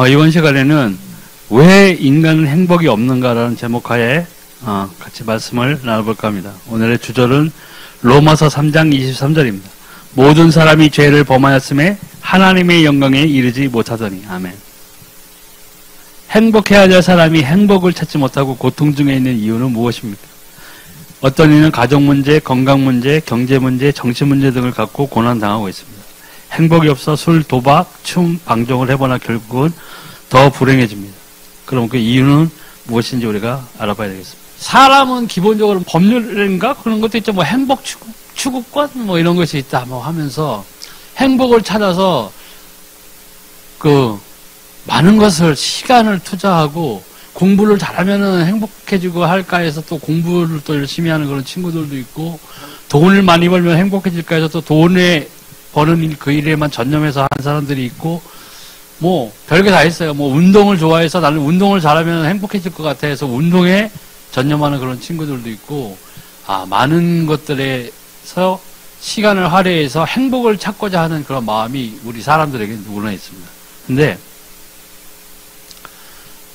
이번 시간에는 왜 인간은 행복이 없는가라는 제목하에 같이 말씀을 나눠볼까 합니다. 오늘의 주절은 로마서 3장 23절입니다. 모든 사람이 죄를 범하였음에 하나님의 영광에 이르지 못하더니. 아멘. 행복해야 될 사람이 행복을 찾지 못하고 고통 중에 있는 이유는 무엇입니까? 어떤 이는 가정 문제, 건강 문제, 경제 문제, 정치 문제 등을 갖고 고난당하고 있습니다. 행복이 없어 술, 도박, 춤, 방종을 해보나 결국은 더 불행해집니다. 그럼 그 이유는 무엇인지 우리가 알아봐야 되겠습니다. 사람은 기본적으로 법률인가 그런 것도 있죠. 뭐 행복 추구권 뭐 이런 것이 있다 뭐 하면서 행복을 찾아서 그 많은 것을 시간을 투자하고 공부를 잘하면은 행복해지고 할까 해서 또 공부를 또 열심히 하는 그런 친구들도 있고, 돈을 많이 벌면 행복해질까 해서 또 돈에 버는 그 일에만 전념해서 하는 사람들이 있고, 뭐 별게 다 있어요. 뭐 운동을 좋아해서 나는 운동을 잘하면 행복해질 것 같아 해서 운동에 전념하는 그런 친구들도 있고, 많은 것들에서 시간을 할애해서 행복을 찾고자 하는 그런 마음이 우리 사람들에게 누구나 있습니다. 근데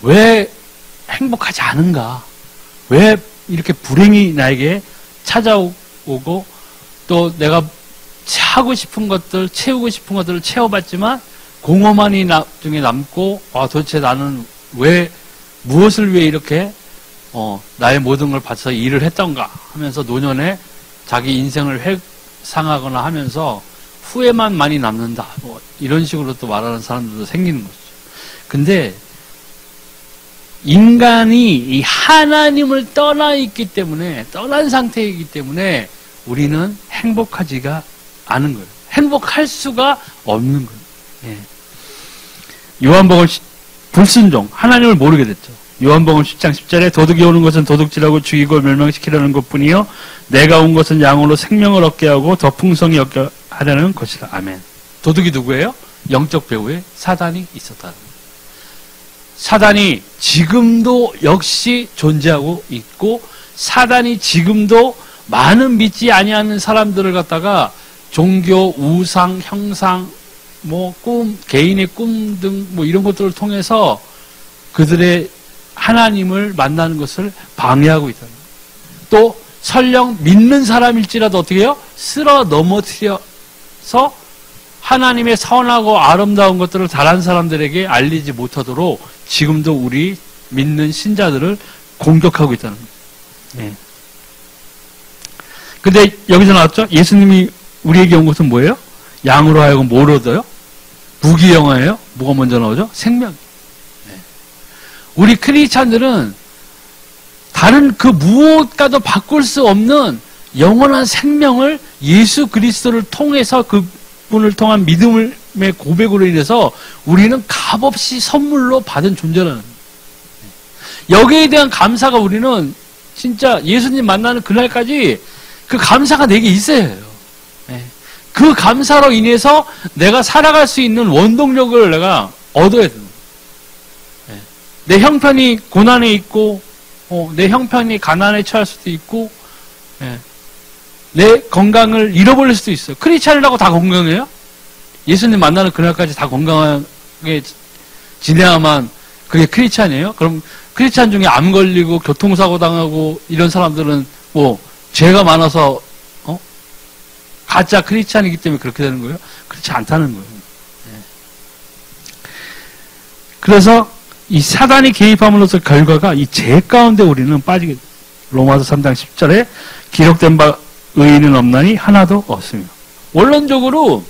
왜 행복하지 않은가? 왜 이렇게 불행이 나에게 찾아오고 또 내가 하고 싶은 것들, 채우고 싶은 것들을 채워봤지만 공허만이 나중에 남고, 도대체 나는 무엇을 위해 이렇게 나의 모든 걸 바쳐서 일을 했던가 하면서 노년에 자기 인생을 회상하거나 하면서 후회만 많이 남는다, 뭐 이런 식으로 또 말하는 사람들도 생기는 거죠. 근데 인간이 이 하나님을 떠난 상태이기 때문에 우리는 행복하지가 않은 거예요. 행복할 수가 없는 거예요. 예. 요한복음 불순종, 하나님을 모르게 됐죠. 요한복음 10장 10절에 도둑이 오는 것은 도둑질하고 죽이고 멸망시키려는 것뿐이요 내가 온 것은 양으로 생명을 얻게 하고 더 풍성히 얻게 하려는 것이다. 아멘. 도둑이 누구예요? 영적 배후에 사단이 있었다. 사단이 지금도 역시 존재하고 있고, 사단이 지금도 많은 믿지 아니하는 사람들을 갖다가 종교, 우상, 형상, 뭐 꿈, 개인의 꿈 등 뭐 이런 것들을 통해서 그들의 하나님을 만나는 것을 방해하고 있다는 거예요. 또 설령 믿는 사람일지라도 어떻게 해요? 쓸어 넘어뜨려서 하나님의 선하고 아름다운 것들을 다른 사람들에게 알리지 못하도록 지금도 우리 믿는 신자들을 공격하고 있다는 거예요. 네. 근데 여기서 나왔죠? 예수님이 우리에게 온 것은 뭐예요? 양으로 하여금 뭘 얻어요? 무기영화예요? 뭐가 먼저 나오죠? 생명. 네. 우리 크리스찬들은 다른 그 무엇과도 바꿀 수 없는 영원한 생명을 예수 그리스도를 통해서 그분을 통한 믿음의 고백으로 인해서 우리는 값없이 선물로 받은 존재라는 거예요. 여기에 대한 감사가 우리는 진짜 예수님 만나는 그날까지 그 감사가 내게 있어야 해요. 그 감사로 인해서 내가 살아갈 수 있는 원동력을 내가 얻어야 되는 거예요. 내 형편이 고난에 있고, 내 형편이 가난에 처할 수도 있고, 내 건강을 잃어버릴 수도 있어요. 크리스찬이라고 다 건강해요? 예수님 만나는 그날까지 다 건강하게 지내야만 그게 크리스찬이에요? 그럼 크리스찬 중에 암 걸리고 교통사고 당하고 이런 사람들은 뭐 죄가 많아서 가짜 크리스찬이기 때문에 그렇게 되는 거예요? 그렇지 않다는 거예요. 그래서 이 사단이 개입함으로써 결과가 이 죄 가운데 우리는 빠지게 돼요. 로마서 3장 10절에 기록된 바 의인은 없나니 하나도 없습니다. 원론적으로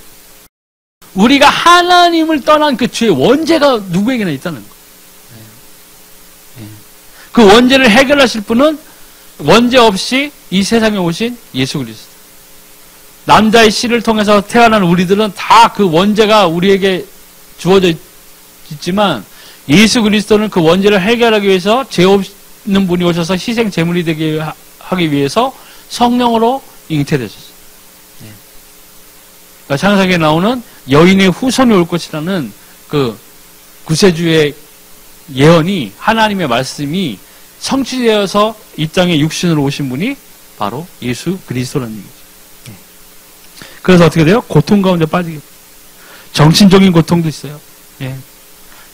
우리가 하나님을 떠난 그 죄의 원죄가 누구에게나 있다는 거예요. 그 원죄를 해결하실 분은 원죄 없이 이 세상에 오신 예수 그리스도. 남자의 씨를 통해서 태어난 우리들은 다 그 원죄가 우리에게 주어져 있지만 예수 그리스도는 그 원죄를 해결하기 위해서 죄 없는 분이 오셔서 희생 제물이 되게 하기 위해서 성령으로 잉태되셨어요. 그러니까 창세기에 나오는 여인의 후손이 올 것이라는 그 구세주의 예언이, 하나님의 말씀이 성취되어서 이 땅에 육신으로 오신 분이 바로 예수 그리스도라는 얘기죠. 그래서 어떻게 돼요? 고통 가운데 빠지게 돼요. 정신적인 고통도 있어요.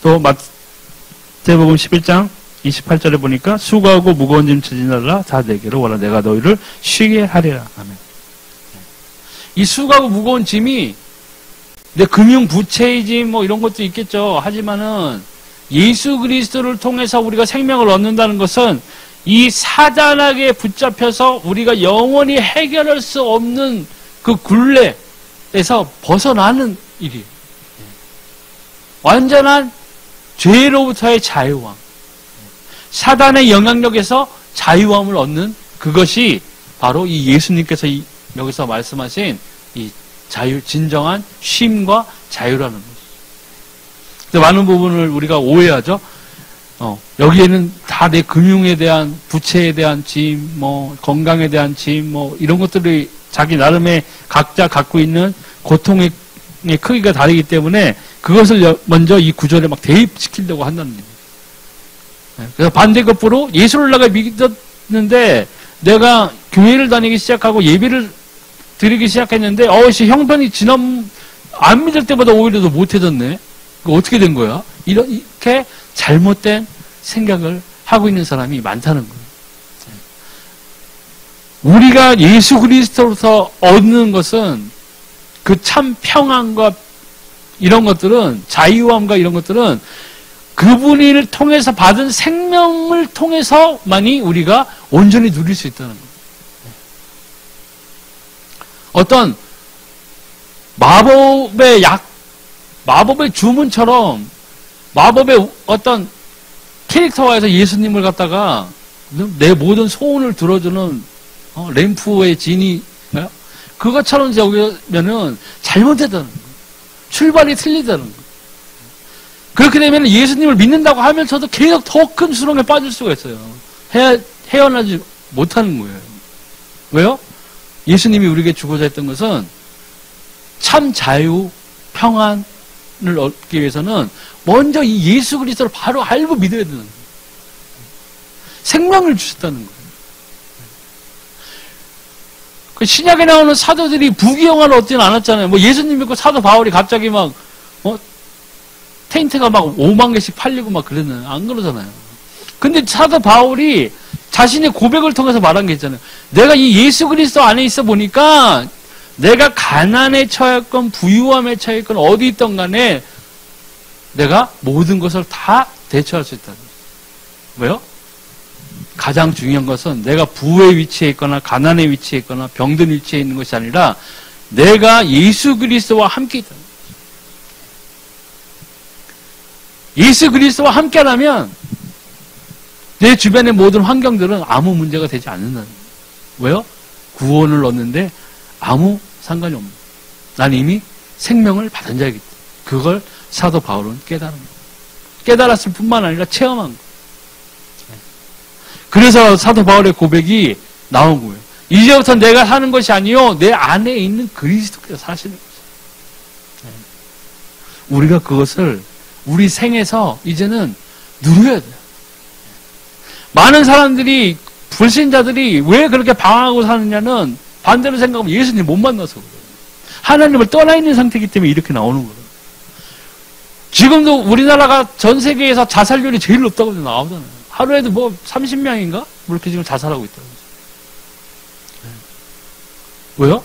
또 마태복음 11장 28절에 보니까 수고하고 무거운 짐 지니라 다 내게로 오라 내가 너희를 쉬게 하리라. 아멘. 이 수고하고 무거운 짐이 내 금융 부채의 짐 뭐 이런 것도 있겠죠. 하지만은 예수 그리스도를 통해서 우리가 생명을 얻는다는 것은 이 사단에게 붙잡혀서 우리가 영원히 해결할 수 없는 그 굴레에서 벗어나는 일이에요. 완전한 죄로부터의 자유함, 사단의 영향력에서 자유함을 얻는 그것이 바로 이 예수님께서 여기서 말씀하신 이 자유, 진정한 쉼과 자유라는 거죠. 근데 많은 부분을 우리가 오해하죠. 여기에는 다 내 금융에 대한, 부채에 대한 짐, 뭐, 건강에 대한 짐, 뭐, 이런 것들이 자기 나름의 각자 갖고 있는 고통의 크기가 다르기 때문에 그것을 먼저 이 구절에 막 대입시키려고 한다는 거예요. 그래서 반대급부로 예수를 내가 믿었는데 내가 교회를 다니기 시작하고 예배를 드리기 시작했는데, 형편이 안 믿을 때보다 오히려 더 못해졌네? 어떻게 된 거야? 이렇게 잘못된 생각을 하고 있는 사람이 많다는 거예요. 우리가 예수 그리스도로서 얻는 것은 그 참 평안과 이런 것들은, 자유함과 이런 것들은 그분을 통해서 받은 생명을 통해서만이 우리가 온전히 누릴 수 있다는 거예요. 어떤 마법의 주문처럼 마법의 어떤 캐릭터화해서 예수님을 갖다가 내 모든 소원을 들어주는 램프의 진이 그것처럼 여기면은 잘못했다는 거예요. 출발이 틀리다는 거예요. 그렇게 되면 예수님을 믿는다고 하면서도 계속 더 큰 수렁에 빠질 수가 있어요. 헤어나지 못하는 거예요. 왜요? 예수님이 우리에게 주고자 했던 것은 참 자유, 평안을 얻기 위해서는 먼저 이 예수 그리스도를 바로 알고 믿어야 되는 거예요. 생명을 주셨다는 거예요. 그 신약에 나오는 사도들이 부귀영화를 얻지는 않았잖아요. 뭐 예수님 믿고 사도 바울이 갑자기 막 텐트가 막 5만 개씩 팔리고 막 그랬나요? 안 그러잖아요. 근데 사도 바울이 자신의 고백을 통해서 말한 게 있잖아요. 내가 이 예수 그리스도 안에 있어 보니까 내가 가난에 처했건 부유함에 처했건 어디 있던 간에 내가 모든 것을 다 대처할 수 있다는 거예요. 왜요? 가장 중요한 것은 내가 부의 위치에 있거나 가난의 위치에 있거나 병든 위치에 있는 것이 아니라 내가 예수 그리스도와 함께 있다는 거예요. 예수 그리스도와 함께라면 내 주변의 모든 환경들은 아무 문제가 되지 않는다는 거예요. 왜요? 구원을 얻는데 아무 상관이 없는 거예요. 난 이미 생명을 받은 자이기 때문에. 그걸 사도 바울은 깨달은 거예요. 깨달았을 뿐만 아니라 체험한 거예요. 그래서 사도 바울의 고백이 나온 거예요. 이제부터 내가 사는 것이 아니요 내 안에 있는 그리스도께서 사시는 거죠. 우리가 그것을 우리 생에서 이제는 누려야 돼요. 많은 사람들이, 불신자들이 왜 그렇게 방황하고 사느냐는 반대로 생각하면 예수님 못 만나서 그래요. 하나님을 떠나 있는 상태이기 때문에 이렇게 나오는 거예요. 지금도 우리나라가 전 세계에서 자살률이 제일 높다고 나오잖아요. 하루에도 뭐 30명인가? 뭐 이렇게 지금 자살하고 있다고. 왜요?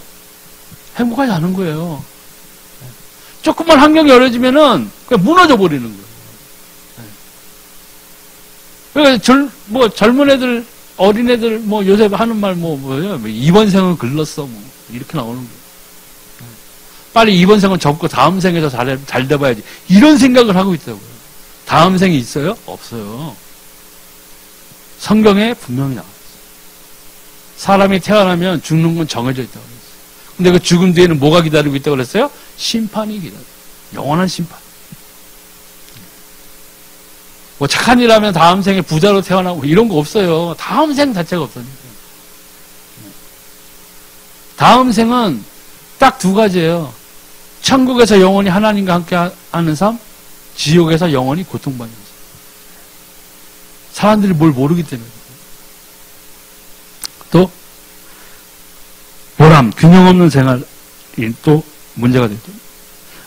행복하지 않은 거예요. 조금만 환경이 어려지면은 그냥 무너져 버리는 거예요. 그러니까 젊은 애들, 어린 애들 요새 하는 말 뭐예요? 이번 생은 글렀어 이렇게 나오는 거예요. 빨리 이번 생은 접고 다음 생에서 잘 돼봐야지. 이런 생각을 하고 있다고요. 다음 생이 있어요? 없어요. 성경에 분명히 나왔어요. 사람이 태어나면 죽는 건 정해져 있다고 그랬어요. 근데 그 죽음 뒤에는 뭐가 기다리고 있다고 그랬어요? 심판이 기다려요. 영원한 심판. 뭐 착한 일 하면 다음 생에 부자로 태어나고 이런 거 없어요. 다음 생 자체가 없으니까. 다음 생은 딱 두 가지예요. 천국에서 영원히 하나님과 함께 하는 삶, 지옥에서 영원히 고통받는 삶. 사람들이 뭘 모르기 때문에. 또 보람, 균형 없는 생활이 또 문제가 되죠.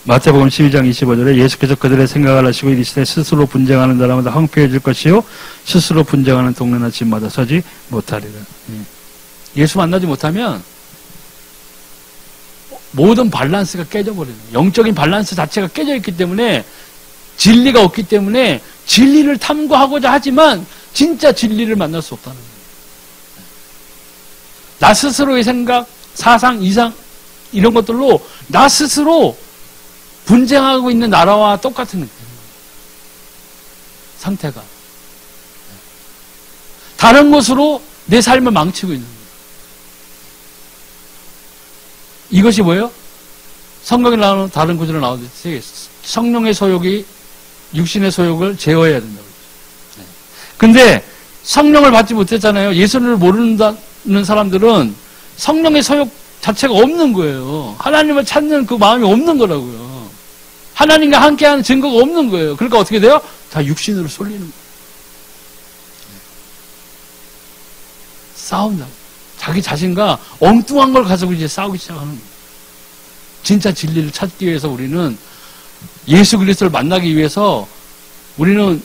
마태복음 12장 25절에 예수께서 그들의 생각을 하시고 이르시되 스스로 분쟁하는 나라마다 황폐해질 것이요 스스로 분쟁하는 동네나 집마다 서지 못하리라. 예수 만나지 못하면 모든 밸런스가 깨져버리는 거예요. 영적인 밸런스 자체가 깨져 있기 때문에 진리가 없기 때문에 진리를 탐구하고자 하지만 진짜 진리를 만날 수 없다는 거예요. 나 스스로의 생각, 사상, 이상 이런 것들로 나 스스로 분쟁하고 있는 나라와 똑같은 상태가 다른 것으로 내 삶을 망치고 있는 거예요. 이것이 뭐예요? 성경에 나오는 다른 구절에 나오듯이 성령의 소욕이 육신의 소욕을 제어해야 된다고 그랬죠. 근데 성령을 받지 못했잖아요. 예수를 모르는 사람들은 성령의 소욕 자체가 없는 거예요. 하나님을 찾는 그 마음이 없는 거라고요. 하나님과 함께하는 증거가 없는 거예요. 그러니까 어떻게 돼요? 다 육신으로 쏠리는 거예요. 싸운다고. 자기 자신과 엉뚱한 걸 가지고 이제 싸우기 시작하는 거예요. 진짜 진리를 찾기 위해서 우리는 예수 그리스도를 만나기 위해서 우리는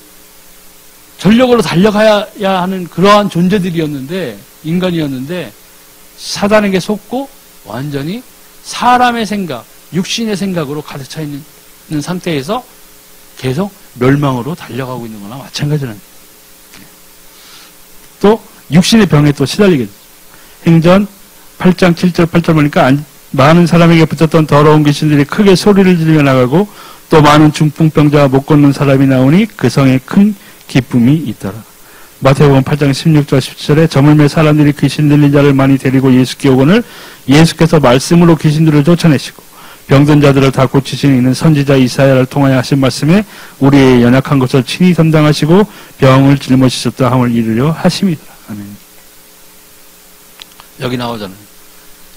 전력으로 달려가야 하는 그러한 존재들이었는데, 인간이었는데, 사단에게 속고 완전히 사람의 생각, 육신의 생각으로 가득 차 있는 상태에서 계속 멸망으로 달려가고 있는 거나 마찬가지라는 거예요. 또 육신의 병에 또 시달리게 되죠. 행전 8장 7절 8절 보니까 많은 사람에게 붙었던 더러운 귀신들이 크게 소리를 지르며 나가고 또 많은 중풍병자와 못 걷는 사람이 나오니 그 성에 큰 기쁨이 있더라. 마태복음 8장 16절 17절에 저물매 사람들이 귀신 들린 자를 많이 데리고 예수께 오거늘 예수께서 말씀으로 귀신들을 쫓아내시고 병든 자들을 다 고치시는 이는 선지자 이사야를 통하여 하신 말씀에 우리의 연약한 것을 친히 담당하시고 병을 짊어지셨다 함을 이루려 하심이다. 아멘. 여기 나오잖아요.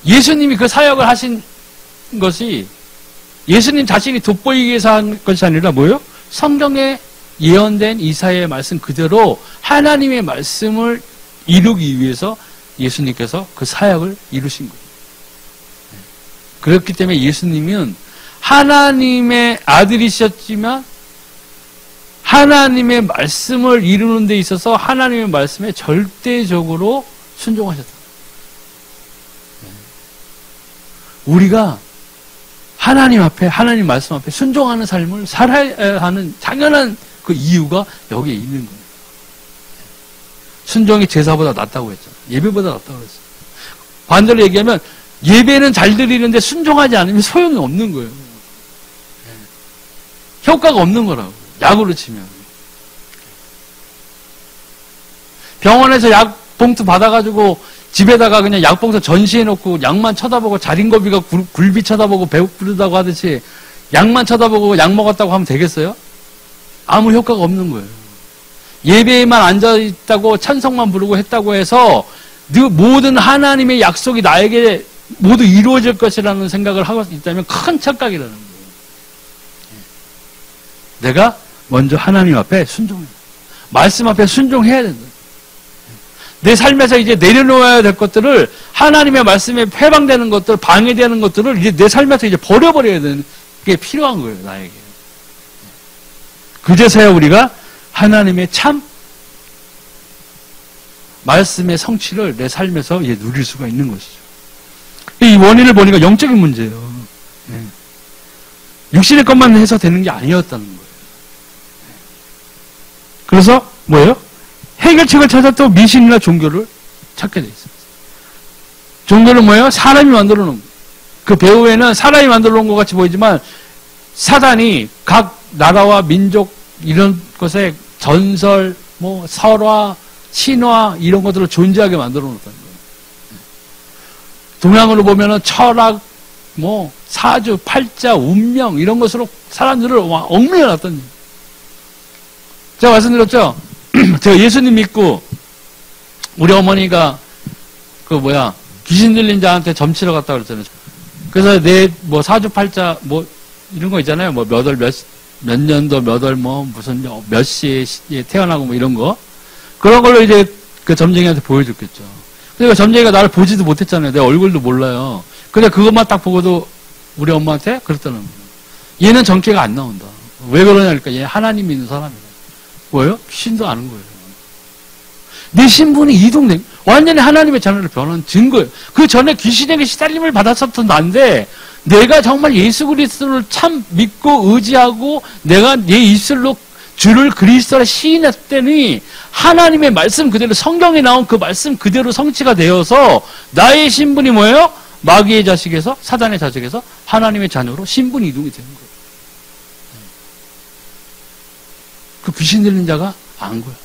예수님이 그 사역을 하신 것이 예수님 자신이 돋보이기 위해서 한 것이 아니라 뭐예요? 성경에 예언된 이사야의 말씀 그대로 하나님의 말씀을 이루기 위해서 예수님께서 그 사역을 이루신 거예요. 그렇기 때문에 예수님은 하나님의 아들이셨지만 하나님의 말씀을 이루는 데 있어서 하나님의 말씀에 절대적으로 순종하셨다. 우리가 하나님 앞에, 하나님 말씀 앞에 순종하는 삶을 살아야 하는 당연한 그 이유가 여기에 있는 거예요. 순종이 제사보다 낫다고 했잖아요. 예배보다 낫다고 했어요. 반대로 얘기하면 예배는 잘 드리는데 순종하지 않으면 소용이 없는 거예요. 효과가 없는 거라고. 약으로 치면. 병원에서 약 봉투 받아가지고 집에다가 그냥 약봉투 전시해놓고 약만 쳐다보고 자린고비가 굴비 쳐다보고 배고프다고 하듯이 약만 쳐다보고 약 먹었다고 하면 되겠어요? 아무 효과가 없는 거예요. 예배에만 앉아있다고 찬송만 부르고 했다고 해서 모든 하나님의 약속이 나에게 모두 이루어질 것이라는 생각을 하고 있다면 큰 착각이라는 거예요. 내가 먼저 하나님 앞에 순종해야 돼. 말씀 앞에 순종해야 된다. 내 삶에서 이제 내려놓아야 될 것들을 하나님의 말씀에 해방되는 것들, 방해되는 것들을 이제 내 삶에서 이제 버려버려야 되는 게 필요한 거예요, 나에게. 그제서야 우리가 하나님의 참 말씀의 성취를 내 삶에서 이제 누릴 수가 있는 것이죠. 이 원인을 보니까 영적인 문제예요. 육신의 것만 해서 되는 게 아니었다는 거예요. 그래서 뭐예요? 해결책을 찾아 또 미신이나 종교를 찾게 돼 있어요. 종교는 뭐예요? 사람이 만들어 놓은 거예요. 그 배후에는 사람이 만들어 놓은 것 같이 보이지만 사단이 각 나라와 민족 이런 것에 전설, 뭐 설화, 신화 이런 것들을 존재하게 만들어 놓았다는 거예요. 동양으로 보면은 철학, 뭐 사주, 팔자, 운명 이런 것으로 사람들을 얽매여 놨던 거예요. 제가 말씀드렸죠? 제가 예수님 믿고 우리 어머니가 귀신 들린 자한테 점치러 갔다 그랬잖아요. 그래서 내 뭐 사주팔자 뭐 이런 거 있잖아요. 뭐 몇 년도 몇 월 뭐 무슨 몇 시에 태어나고 뭐 이런 거 그런 걸로 이제 그 점쟁이한테 보여줬겠죠. 그러니까 점쟁이가 나를 보지도 못했잖아요. 내 얼굴도 몰라요. 근데 그것만 딱 보고도 우리 엄마한테 그랬다는 거예요. 얘는 정체가 안 나온다. 왜 그러냐니까 얘 하나님 믿는 사람이에요. 뭐예요? 귀신도 아는 거예요. 내 신분이 이동된, 완전히 하나님의 자녀로 변한 증거예요. 그 전에 귀신에게 시달림을 받았었던 난데, 내가 정말 예수 그리스도를 참 믿고 의지하고, 내가 내 입술로 주를 그리스도라 시인했더니, 하나님의 말씀 그대로, 성경에 나온 그 말씀 그대로 성취가 되어서, 나의 신분이 뭐예요? 마귀의 자식에서, 사단의 자식에서, 하나님의 자녀로 신분 이동이 되는 거예요. 그 귀신 들린 자가 안 거예요.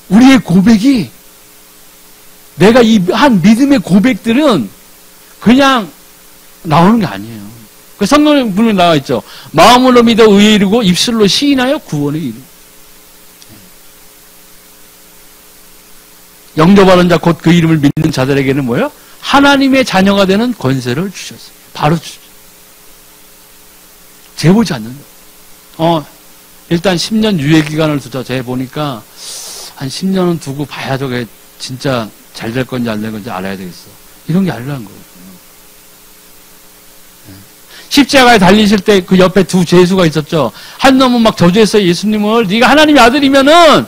우리의 고백이, 내가 이 한 믿음의 고백들은 그냥 나오는 게 아니에요. 그 성경에 분명히 나와 있죠. 마음으로 믿어 의에 이르고 입술로 시인하여 구원에 이르고. 영접하는 자 곧 그 이름을 믿는 자들에게는 뭐예요? 하나님의 자녀가 되는 권세를 주셨어요. 바로 주죠. 재보지 않는다. 일단 10년 유예 기간을 두자. 제가 보니까 한 10년은 두고 봐야 저게 진짜 잘 될 건지 안 될 건지 알아야 되겠어. 이런 게 아니라는 거예요. 십자가에 달리실 때 그 옆에 두 죄수가 있었죠. 한 놈은 막 저주했어요. 예수님을. 네가 하나님의 아들이면은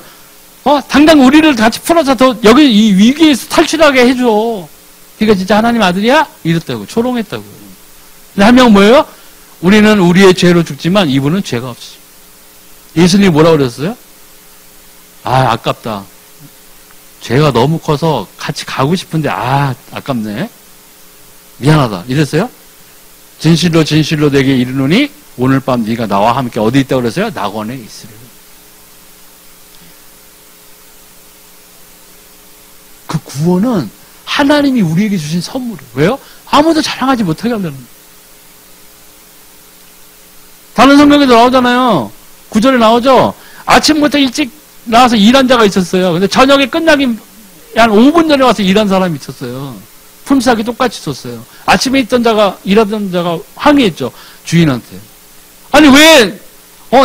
당장 우리를 같이 풀어서 더 여기 이 위기에서 탈출하게 해줘. 네가 진짜 하나님 아들이야? 이랬다고. 초롱했다고. 근데 한 명은 뭐예요? 우리는 우리의 죄로 죽지만 이분은 죄가 없어. 예수님이 뭐라고 그랬어요? 아깝다. 죄가 너무 커서 같이 가고 싶은데 아깝네. 미안하다. 이랬어요? 진실로 진실로 내게 이르노니 오늘 밤 네가 나와 함께 어디 있다고 그랬어요? 낙원에 있으리라. 그 구원은 하나님이 우리에게 주신 선물이에요. 왜요? 아무도 자랑하지 못하게 한다는 거예요. 다른 성경에도 나오잖아요. 9절에 나오죠. 아침부터 일찍 나와서 일한 자가 있었어요. 근데 저녁에 끝나기 한 5분 전에 와서 일한 사람이 있었어요. 품삯이 똑같이 줬어요. 아침에 일하던 자가 항의했죠. 주인한테. 아니 왜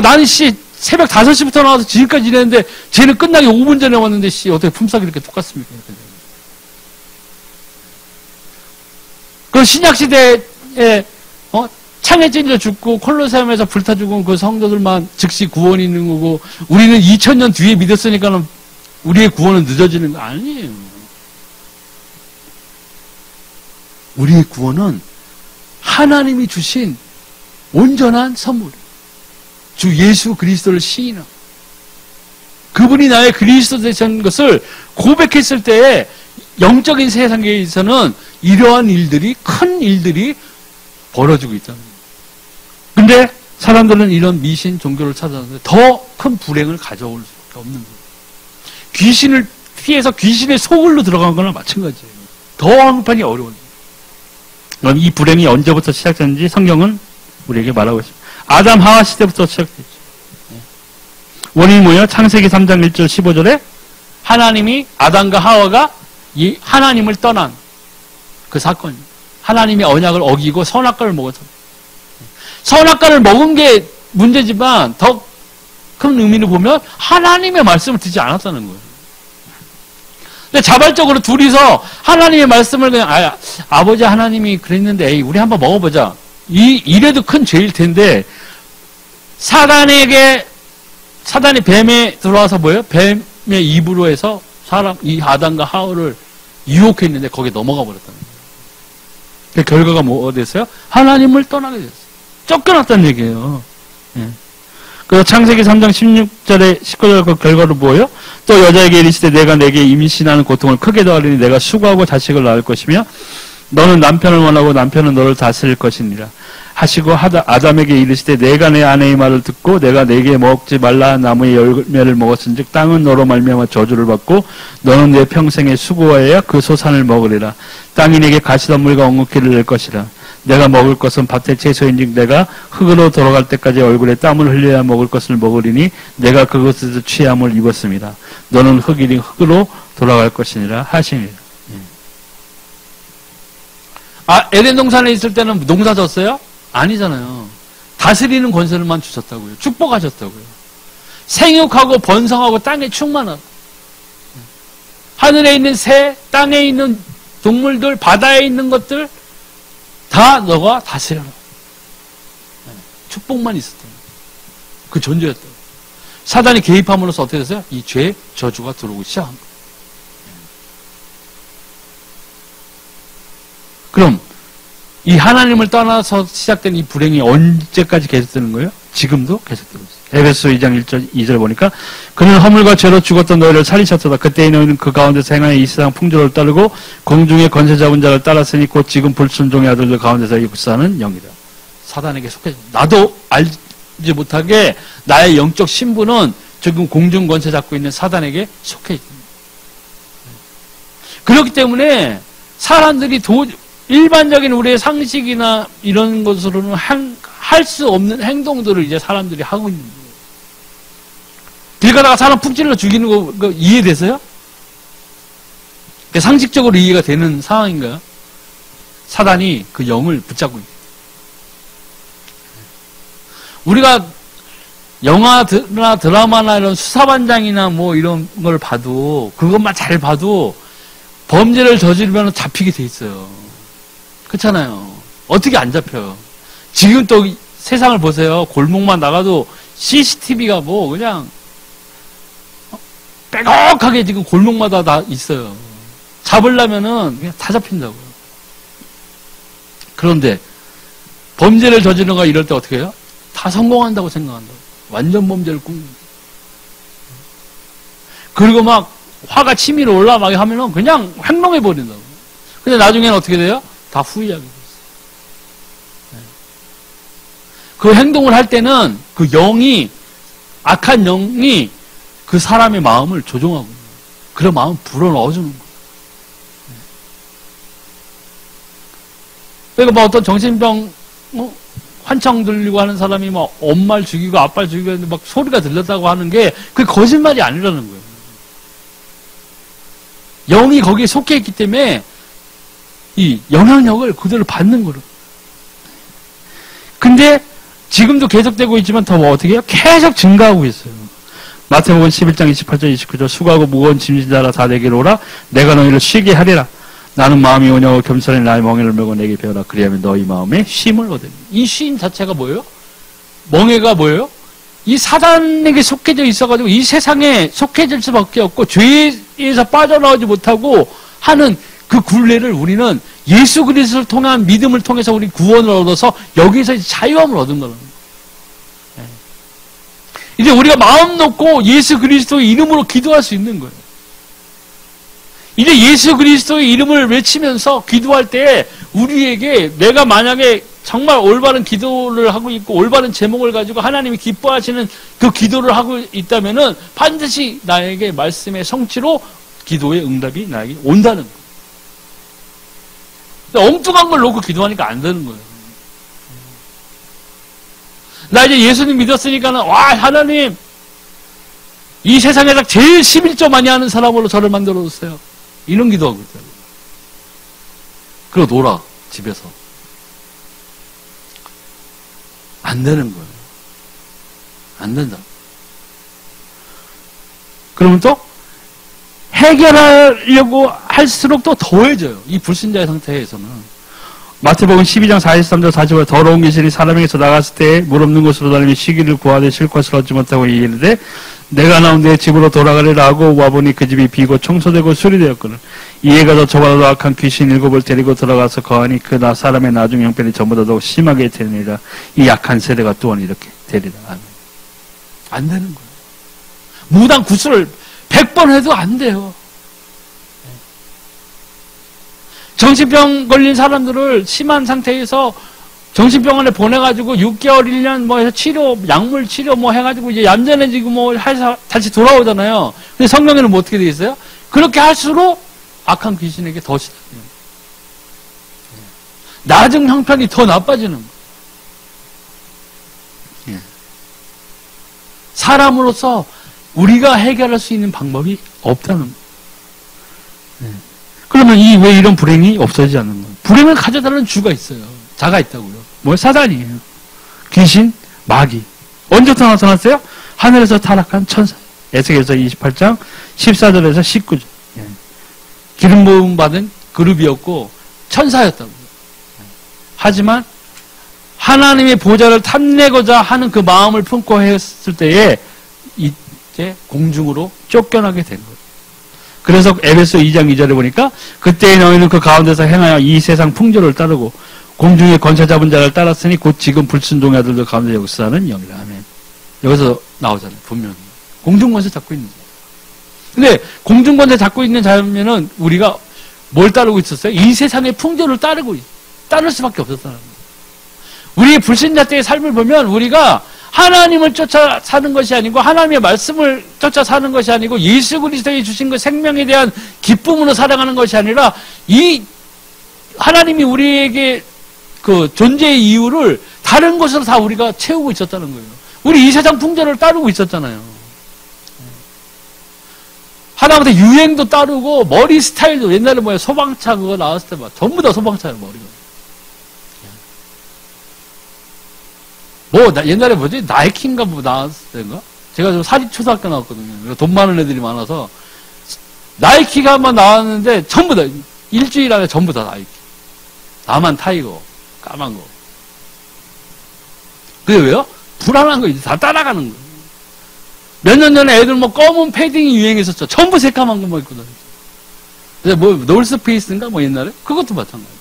나는 새벽 5시부터 나와서 지금까지 일했는데 쟤는 끝나기 5분 전에 왔는데 어떻게 품삯이 이렇게 똑같습니까? 그 신약시대에 창에 찔려 죽고 콜로세움에서 불타 죽은 그 성도들만 즉시 구원이 있는 거고 우리는 2000년 뒤에 믿었으니까는 우리의 구원은 늦어지는 거 아니에요. 우리의 구원은 하나님이 주신 온전한 선물. 주 예수 그리스도를 시인하고 그분이 나의 그리스도 되신 것을 고백했을 때에 영적인 세상에서는 이러한 일들이, 큰 일들이 벌어지고 있다는 거예요. 근데 사람들은 이런 미신 종교를 찾아서 더 큰 불행을 가져올 수밖에 없는 거예요. 귀신을 피해서 귀신의 소굴로 들어간 거나 마찬가지예요. 더 한판이 어려운 거예요. 그럼 이 불행이 언제부터 시작됐는지 성경은 우리에게 말하고 있습니다. 아담 하와 시대부터 시작됐죠. 원인이 뭐예요? 창세기 3장 1절 15절에 하나님이 아담과 하와가 이 하나님을 떠난 그 사건이에요. 하나님의 언약을 어기고 선악과를 먹어서. 선악과를 먹은 게 문제지만 더 큰 의미를 보면 하나님의 말씀을 듣지 않았다는 거예요. 근데 자발적으로 둘이서 하나님의 말씀을 그냥 아버지 하나님이 그랬는데 에이 우리 한번 먹어보자. 이래도 큰 죄일 텐데 사단이 뱀에 들어와서 뭐예요? 뱀의 입으로 해서 이 아담과 하와를 유혹했는데 거기에 넘어가 버렸다는 거예요. 그 결과가 뭐가 됐어요? 하나님을 떠나게 됐어요. 쫓겨났다는 얘기예요. 예. 그 창세기 3장 16절에 19절 그 결과로 뭐예요? 또 여자에게 이르시되 내가 내게 임신하는 고통을 크게 더하리니 내가 수고하고 자식을 낳을 것이며 너는 남편을 원하고 남편은 너를 다스릴 것이니라 하시고 아담에게 이르시되 내가 내 아내의 말을 듣고 내가 내게 먹지 말라 한 나무의 열매를 먹었은즉 땅은 너로 말미암아 저주를 받고 너는 내 평생에 수고하여야 그 소산을 먹으리라. 땅이 내게 가시덤물과 엉겅퀴를 낼 것이라. 내가 먹을 것은 밭의 채소인즉 내가 흙으로 돌아갈 때까지 얼굴에 땀을 흘려야 먹을 것을 먹으리니 내가 그것에서 취함을 입었습니다. 너는 흙이니 흙으로 돌아갈 것이니라 하시니라. 에덴 동산에 있을 때는 농사 졌어요? 아니잖아요. 다스리는 권세를만 주셨다고요. 축복하셨다고요. 생육하고 번성하고 땅에 충만하고 하늘에 있는 새, 땅에 있는 동물들, 바다에 있는 것들 다 너가 다스려라. 축복만 있었던 그 존재였던. 사단이 개입함으로써 어떻게 됐어요? 이 죄의 저주가 들어오기 시작한 거예요. 그럼 이 하나님을 떠나서 시작된 이 불행이 언제까지 계속되는 거예요? 지금도 계속되고 있어요. 에베소 2장 2절 보니까 그는 허물과 죄로 죽었던 너희를 살리셨도다. 그때의 너희는 그 가운데서 행하여 이 세상 풍조를 따르고 공중의 권세 잡은 자를 따랐으니 곧 지금 불순종의 아들들 가운데서 역사하는 영이다. 사단에게 속해져. 나도 알지 못하게 나의 영적 신분은 지금 공중 권세 잡고 있는 사단에게 속해 있습니다. 그렇기 때문에 사람들이 일반적인 우리의 상식이나 이런 것으로는 할 수 없는 행동들을 이제 사람들이 하고 있는 거예요. 길 가다가 사람 푹 찔러 죽이는 거 이해되세요? 상식적으로 이해가 되는 상황인가요? 사단이 그 영을 붙잡고 있는 거예요. 우리가 영화나 드라마나 이런 수사반장이나 뭐 이런 걸 봐도 그것만 잘 봐도 범죄를 저지르면 잡히게 돼 있어요. 그렇잖아요. 어떻게 안 잡혀요? 지금 또 세상을 보세요. 골목만 나가도 CCTV가 뭐 그냥 빼곡하게 지금 골목마다 다 있어요. 잡으려면은 그냥 다 잡힌다고요. 그런데 범죄를 저지르는 거 이럴 때 어떻게 해요? 다 성공한다고 생각한다고. 완전 범죄를 꿈꾸는. 그리고 막 화가 치밀어 올라 막 하면은 그냥 횡령해 버린다고. 근데 나중에는 어떻게 돼요? 다 후회하게 돼요. 그 행동을 할 때는 그 영이, 악한 영이 그 사람의 마음을 조종하고 있는 거예요. 그런 마음을 불어넣어주는 거예요. 그러니까 뭐 어떤 정신병, 환청 들리고 하는 사람이 막 엄마를 죽이고 아빠를 죽이고 했는데 막 소리가 들렸다고 하는 게 그게 거짓말이 아니라는 거예요. 영이 거기에 속해 있기 때문에 이 영향력을 그대로 받는 거예요. 근데 지금도 계속되고 있지만 더 어떻게 해요? 계속 증가하고 있어요. 마태복음 11장 28절 29절 수고하고 무거운 짐진 자라 다 내게로 오라. 내가 너희를 쉬게 하리라. 나는 마음이 온유하고 겸손히 나의 멍에를 메고 내게 배우라. 그리하면 너희 마음에 쉼을 얻으리. 이 쉼 자체가 뭐예요? 멍에가 뭐예요? 이 사단에게 속해져 있어가지고 이 세상에 속해질 수밖에 없고 죄에서 빠져나오지 못하고 하는 그 굴레를 우리는 예수 그리스도를 통한 믿음을 통해서 우리 구원을 얻어서 여기서 자유함을 얻은 거라는 거예요. 이제 우리가 마음 놓고 예수 그리스도의 이름으로 기도할 수 있는 거예요. 이제 예수 그리스도의 이름을 외치면서 기도할 때 우리에게 내가 만약에 정말 올바른 기도를 하고 있고 올바른 제목을 가지고 하나님이 기뻐하시는 그 기도를 하고 있다면은 반드시 나에게 말씀의 성취로 기도의 응답이 나에게 온다는 거예요. 엉뚱한 걸 놓고 기도하니까 안 되는 거예요. 나 이제 예수님 믿었으니까는 와 하나님 이 세상에서 제일 11조 많이 하는 사람으로 저를 만들어줬어요. 이런 기도하고 있잖아요. 그리고 놀아 집에서. 안 되는 거예요. 안 된다. 그러면 또 해결하려고 할수록 또 더해져요. 이 불신자의 상태에서는. 마태복음 12장 43절 45절 더러운 귀신이 사람에게서 나갔을 때 물 없는 곳으로 다니며 쉬기를 구하되 쉴 것을 얻지 못하고 이르되 내가 나온 내 집으로 돌아가리라 하고 와보니 그 집이 비고 청소되고 수리되었거늘 이에 가서 저보다 더 악한 귀신 7을 데리고 들어가서 거하니 그 사람의 나중 형편이 전보다 더 심하게 되느니라. 이 약한 세대가 또한 이렇게 되리라. 안 되는 거예요. 무당 구슬을 100번 해도 안 돼요. 정신병 걸린 사람들을 심한 상태에서 정신병원에 보내가지고 6개월, 1년 뭐 해서 치료, 약물 치료 뭐 해가지고 이제 얌전해지고 뭐 해서 다시 돌아오잖아요. 근데 성경에는 뭐 어떻게 되어 있어요? 그렇게 할수록 악한 귀신에게 더 시달려요. 나중 형편이 더 나빠지는 거예요. 사람으로서 우리가 해결할 수 있는 방법이 없다는 거예요. 그러면 왜 이런 불행이 없어지지 않는 거예요? 불행을 가져다는 주가 있어요. 자가 있다고요. 뭐 사단이에요. 귀신, 마귀. 언제부터 나타났어요? 하늘에서 타락한 천사. 에스겔서 28장 14절에서 19절. 기름 부음 받은 그룹이었고 천사였다고요. 하지만 하나님의 보좌를 탐내고자 하는 그 마음을 품고 했을 때에 이제 공중으로 쫓겨나게 된 거예요. 그래서 에베소 2장 2절에 보니까 그때에 너희는 그 가운데서 행하여 이 세상 풍조를 따르고 공중의 권세 잡은 자를 따랐으니 곧 지금 불순종의 아들들 가운데 역사하는 영이라. 아멘. 여기서 나오잖아요. 분명히. 공중권세 잡고 있는 자. 근데 공중권세 잡고 있는 자면은 우리가 뭘 따르고 있었어요? 이 세상의 풍조를 따를 수밖에 없었다는 거예요. 우리의 불신자 때의 삶을 보면 우리가 하나님을 쫓아 사는 것이 아니고 하나님의 말씀을 쫓아 사는 것이 아니고 예수 그리스도의 주신 그 생명에 대한 기쁨으로 살아가는 것이 아니라 이 하나님이 우리에게 그 존재의 이유를 다른 것으로 다 우리가 채우고 있었다는 거예요. 우리 이 세상 풍조를 따르고 있었잖아요. 하다못해 유행도 따르고 머리 스타일도 옛날에 뭐야 소방차 그거 나왔을 때 막 전부 다 소방차예요 머리가. 뭐 옛날에 뭐지 나이키인가 뭐 나왔을 때인가? 제가 좀 사립 초등학교 나왔거든요. 돈 많은 애들이 많아서 나이키가 한번 나왔는데 전부 다 일주일 안에 전부 다 나이키. 나만 타이거 까만 거. 그게 왜요? 불안한 거 이제 다 따라가는 거예요. 몇 년 전에 애들 뭐 검은 패딩이 유행했었죠. 전부 새까만 것만 입고 다녔죠. 뭐 놀스페이스인가 뭐 옛날에 그것도 마찬가지.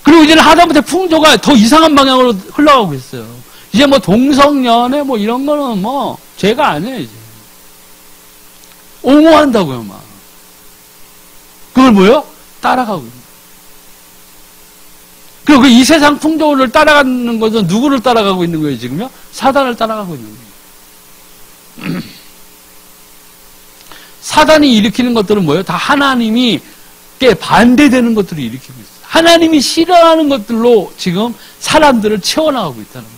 그리고 이제는 하다못해 풍조가 더 이상한 방향으로 흘러가고 있어요. 이제 뭐 동성연애 뭐 이런 거는 뭐 죄가 아니에요 이제. 옹호한다고요 막. 그걸 뭐요? 따라가고 있는. 그리고 이 세상 풍조를 따라가는 것은 누구를 따라가고 있는 거예요 지금요? 사단을 따라가고 있는 거예요. 사단이 일으키는 것들은 뭐예요? 다 하나님이 반대되는 것들을 일으키고 있어요. 하나님이 싫어하는 것들로 지금 사람들을 채워나가고 있다는 거예요.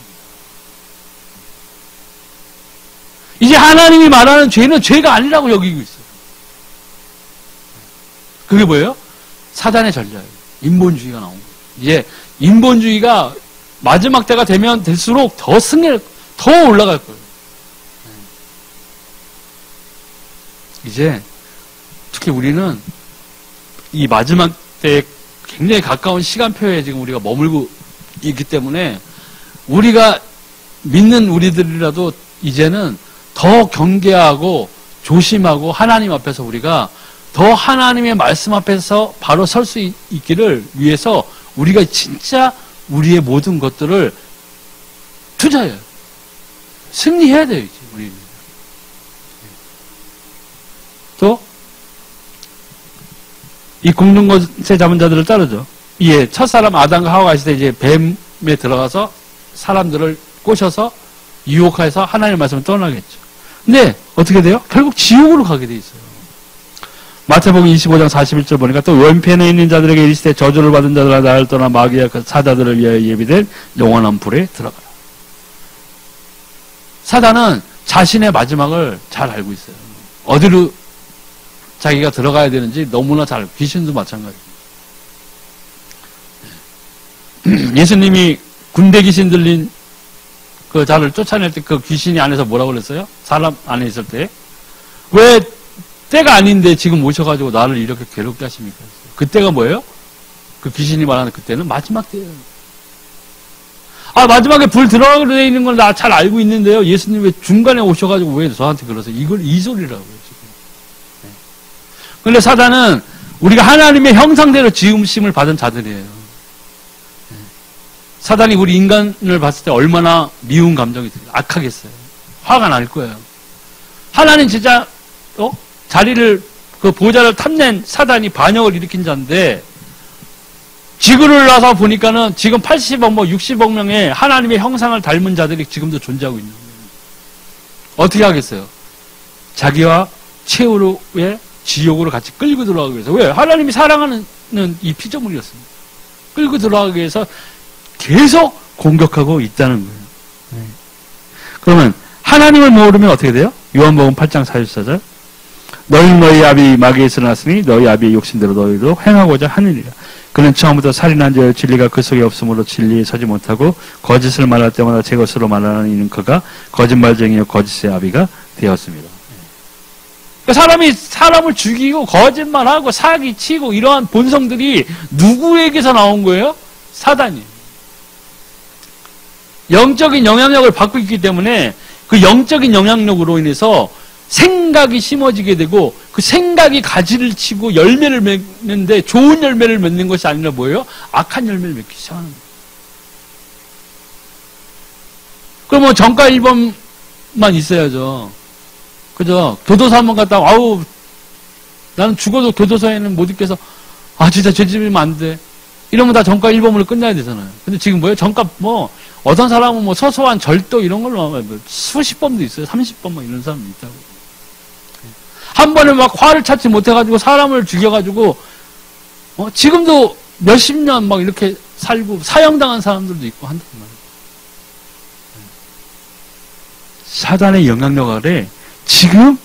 이제 하나님이 말하는 죄는 죄가 아니라고 여기고 있어요. 그게 뭐예요? 사단의 전략이에요. 인본주의가 나온 거예요. 이제 인본주의가 마지막 때가 되면 될수록 더 올라갈 거예요. 이제 특히 우리는 이 마지막 때 굉장히 가까운 시간표에 지금 우리가 머물고 있기 때문에 우리가 믿는 우리들이라도 이제는 더 경계하고 조심하고 하나님 앞에서 우리가 더 하나님의 말씀 앞에서 바로 설 수 있기를 위해서 우리가 진짜 우리의 모든 것들을 투자해요. 승리해야 돼요, 이제 우리는. 또 이 공중권세 잡은 자들을 따르죠. 예, 첫사람 아담과 하와가 있을 때 이제 뱀에 들어가서 사람들을 꼬셔서 유혹해서 하나님의 말씀을 떠나겠죠. 근데 어떻게 돼요? 결국 지옥으로 가게 돼 있어요. 마태복음 25장 41절 보니까 또 왼편에 있는 자들에게 이르시되 저주를 받은 자들아 나를 떠나 마귀와 그 사자들을 위하여 예비된 영원한 불에 들어가라. 사단은 자신의 마지막을 잘 알고 있어요. 어디로 자기가 들어가야 되는지 너무나 잘 알고, 귀신도 마찬가지입니다. 예수님이 군대 귀신 들린 그 자를 쫓아낼 때 그 귀신이 안에서 뭐라고 그랬어요? 사람 안에 있을 때. 왜 때가 아닌데 지금 오셔가지고 나를 이렇게 괴롭게 하십니까? 그때가 뭐예요? 그 귀신이 말하는 그때는 마지막 때예요. 아, 마지막에 불 들어가게 되어 있는 걸 나 잘 알고 있는데요. 예수님 왜 중간에 오셔가지고 왜 저한테 그러세요? 이걸 이 소리라고요, 지금. 네. 근데 사단은 우리가 하나님의 형상대로 지음심을 받은 자들이에요. 네. 사단이 우리 인간을 봤을 때 얼마나 미운 감정이 들어요. 악하겠어요. 화가 날 거예요. 하나님 진짜, 자리를, 그 보좌를 탐낸 사단이 반역을 일으킨 자인데, 지구를 나서 보니까는 지금 80억, 60억 명의 하나님의 형상을 닮은 자들이 지금도 존재하고 있는 거예요. 어떻게 하겠어요? 자기와 최후의 지옥으로 같이 끌고 들어가기 위해서. 왜? 하나님이 사랑하는 이 피조물이었습니다. 끌고 들어가기 위해서 계속 공격하고 있다는 거예요. 네. 그러면 하나님을 모르면 어떻게 돼요? 요한복음 8장 44절. 너희는 너희 아비 마귀에서 났으니 너희 아비의 욕심대로 너희도 행하고자 하느니라. 그는 처음부터 살인한 자여 진리가 그 속에 없으므로 진리에 서지 못하고 거짓을 말할 때마다 제 것으로 말하는 이는 그가 거짓말쟁이여 거짓의 아비가 되었습니다. 사람이 사람을 죽이고 거짓말하고 사기치고 이러한 본성들이 누구에게서 나온 거예요? 사단이. 영적인 영향력을 받고 있기 때문에 그 영적인 영향력으로 인해서 생각이 심어지게 되고 그 생각이 가지를 치고 열매를 맺는데 좋은 열매를 맺는 것이 아니라 뭐예요? 악한 열매를 맺기 시작하는 거예요. 그럼 뭐 전과 1번만 있어야죠. 그죠? 교도소 한번 갔다 아우 나는 죽어도 교도소에는 못 있겠어. 아 진짜 죄 지으면 안 돼. 이러면 다 전과 1번으로 끝나야 되잖아요. 근데 지금 뭐예요? 전과 뭐 어떤 사람은 뭐 소소한 절도 이런 걸로 수십 번도 있어요. 30번 뭐 이런 사람도 있다고. 한 번에 막 화를 찾지 못해가지고 사람을 죽여가지고 지금도 몇십 년 막 이렇게 살고 사형당한 사람들도 있고 한단 말이에요. 사단의 영향력 아래 지금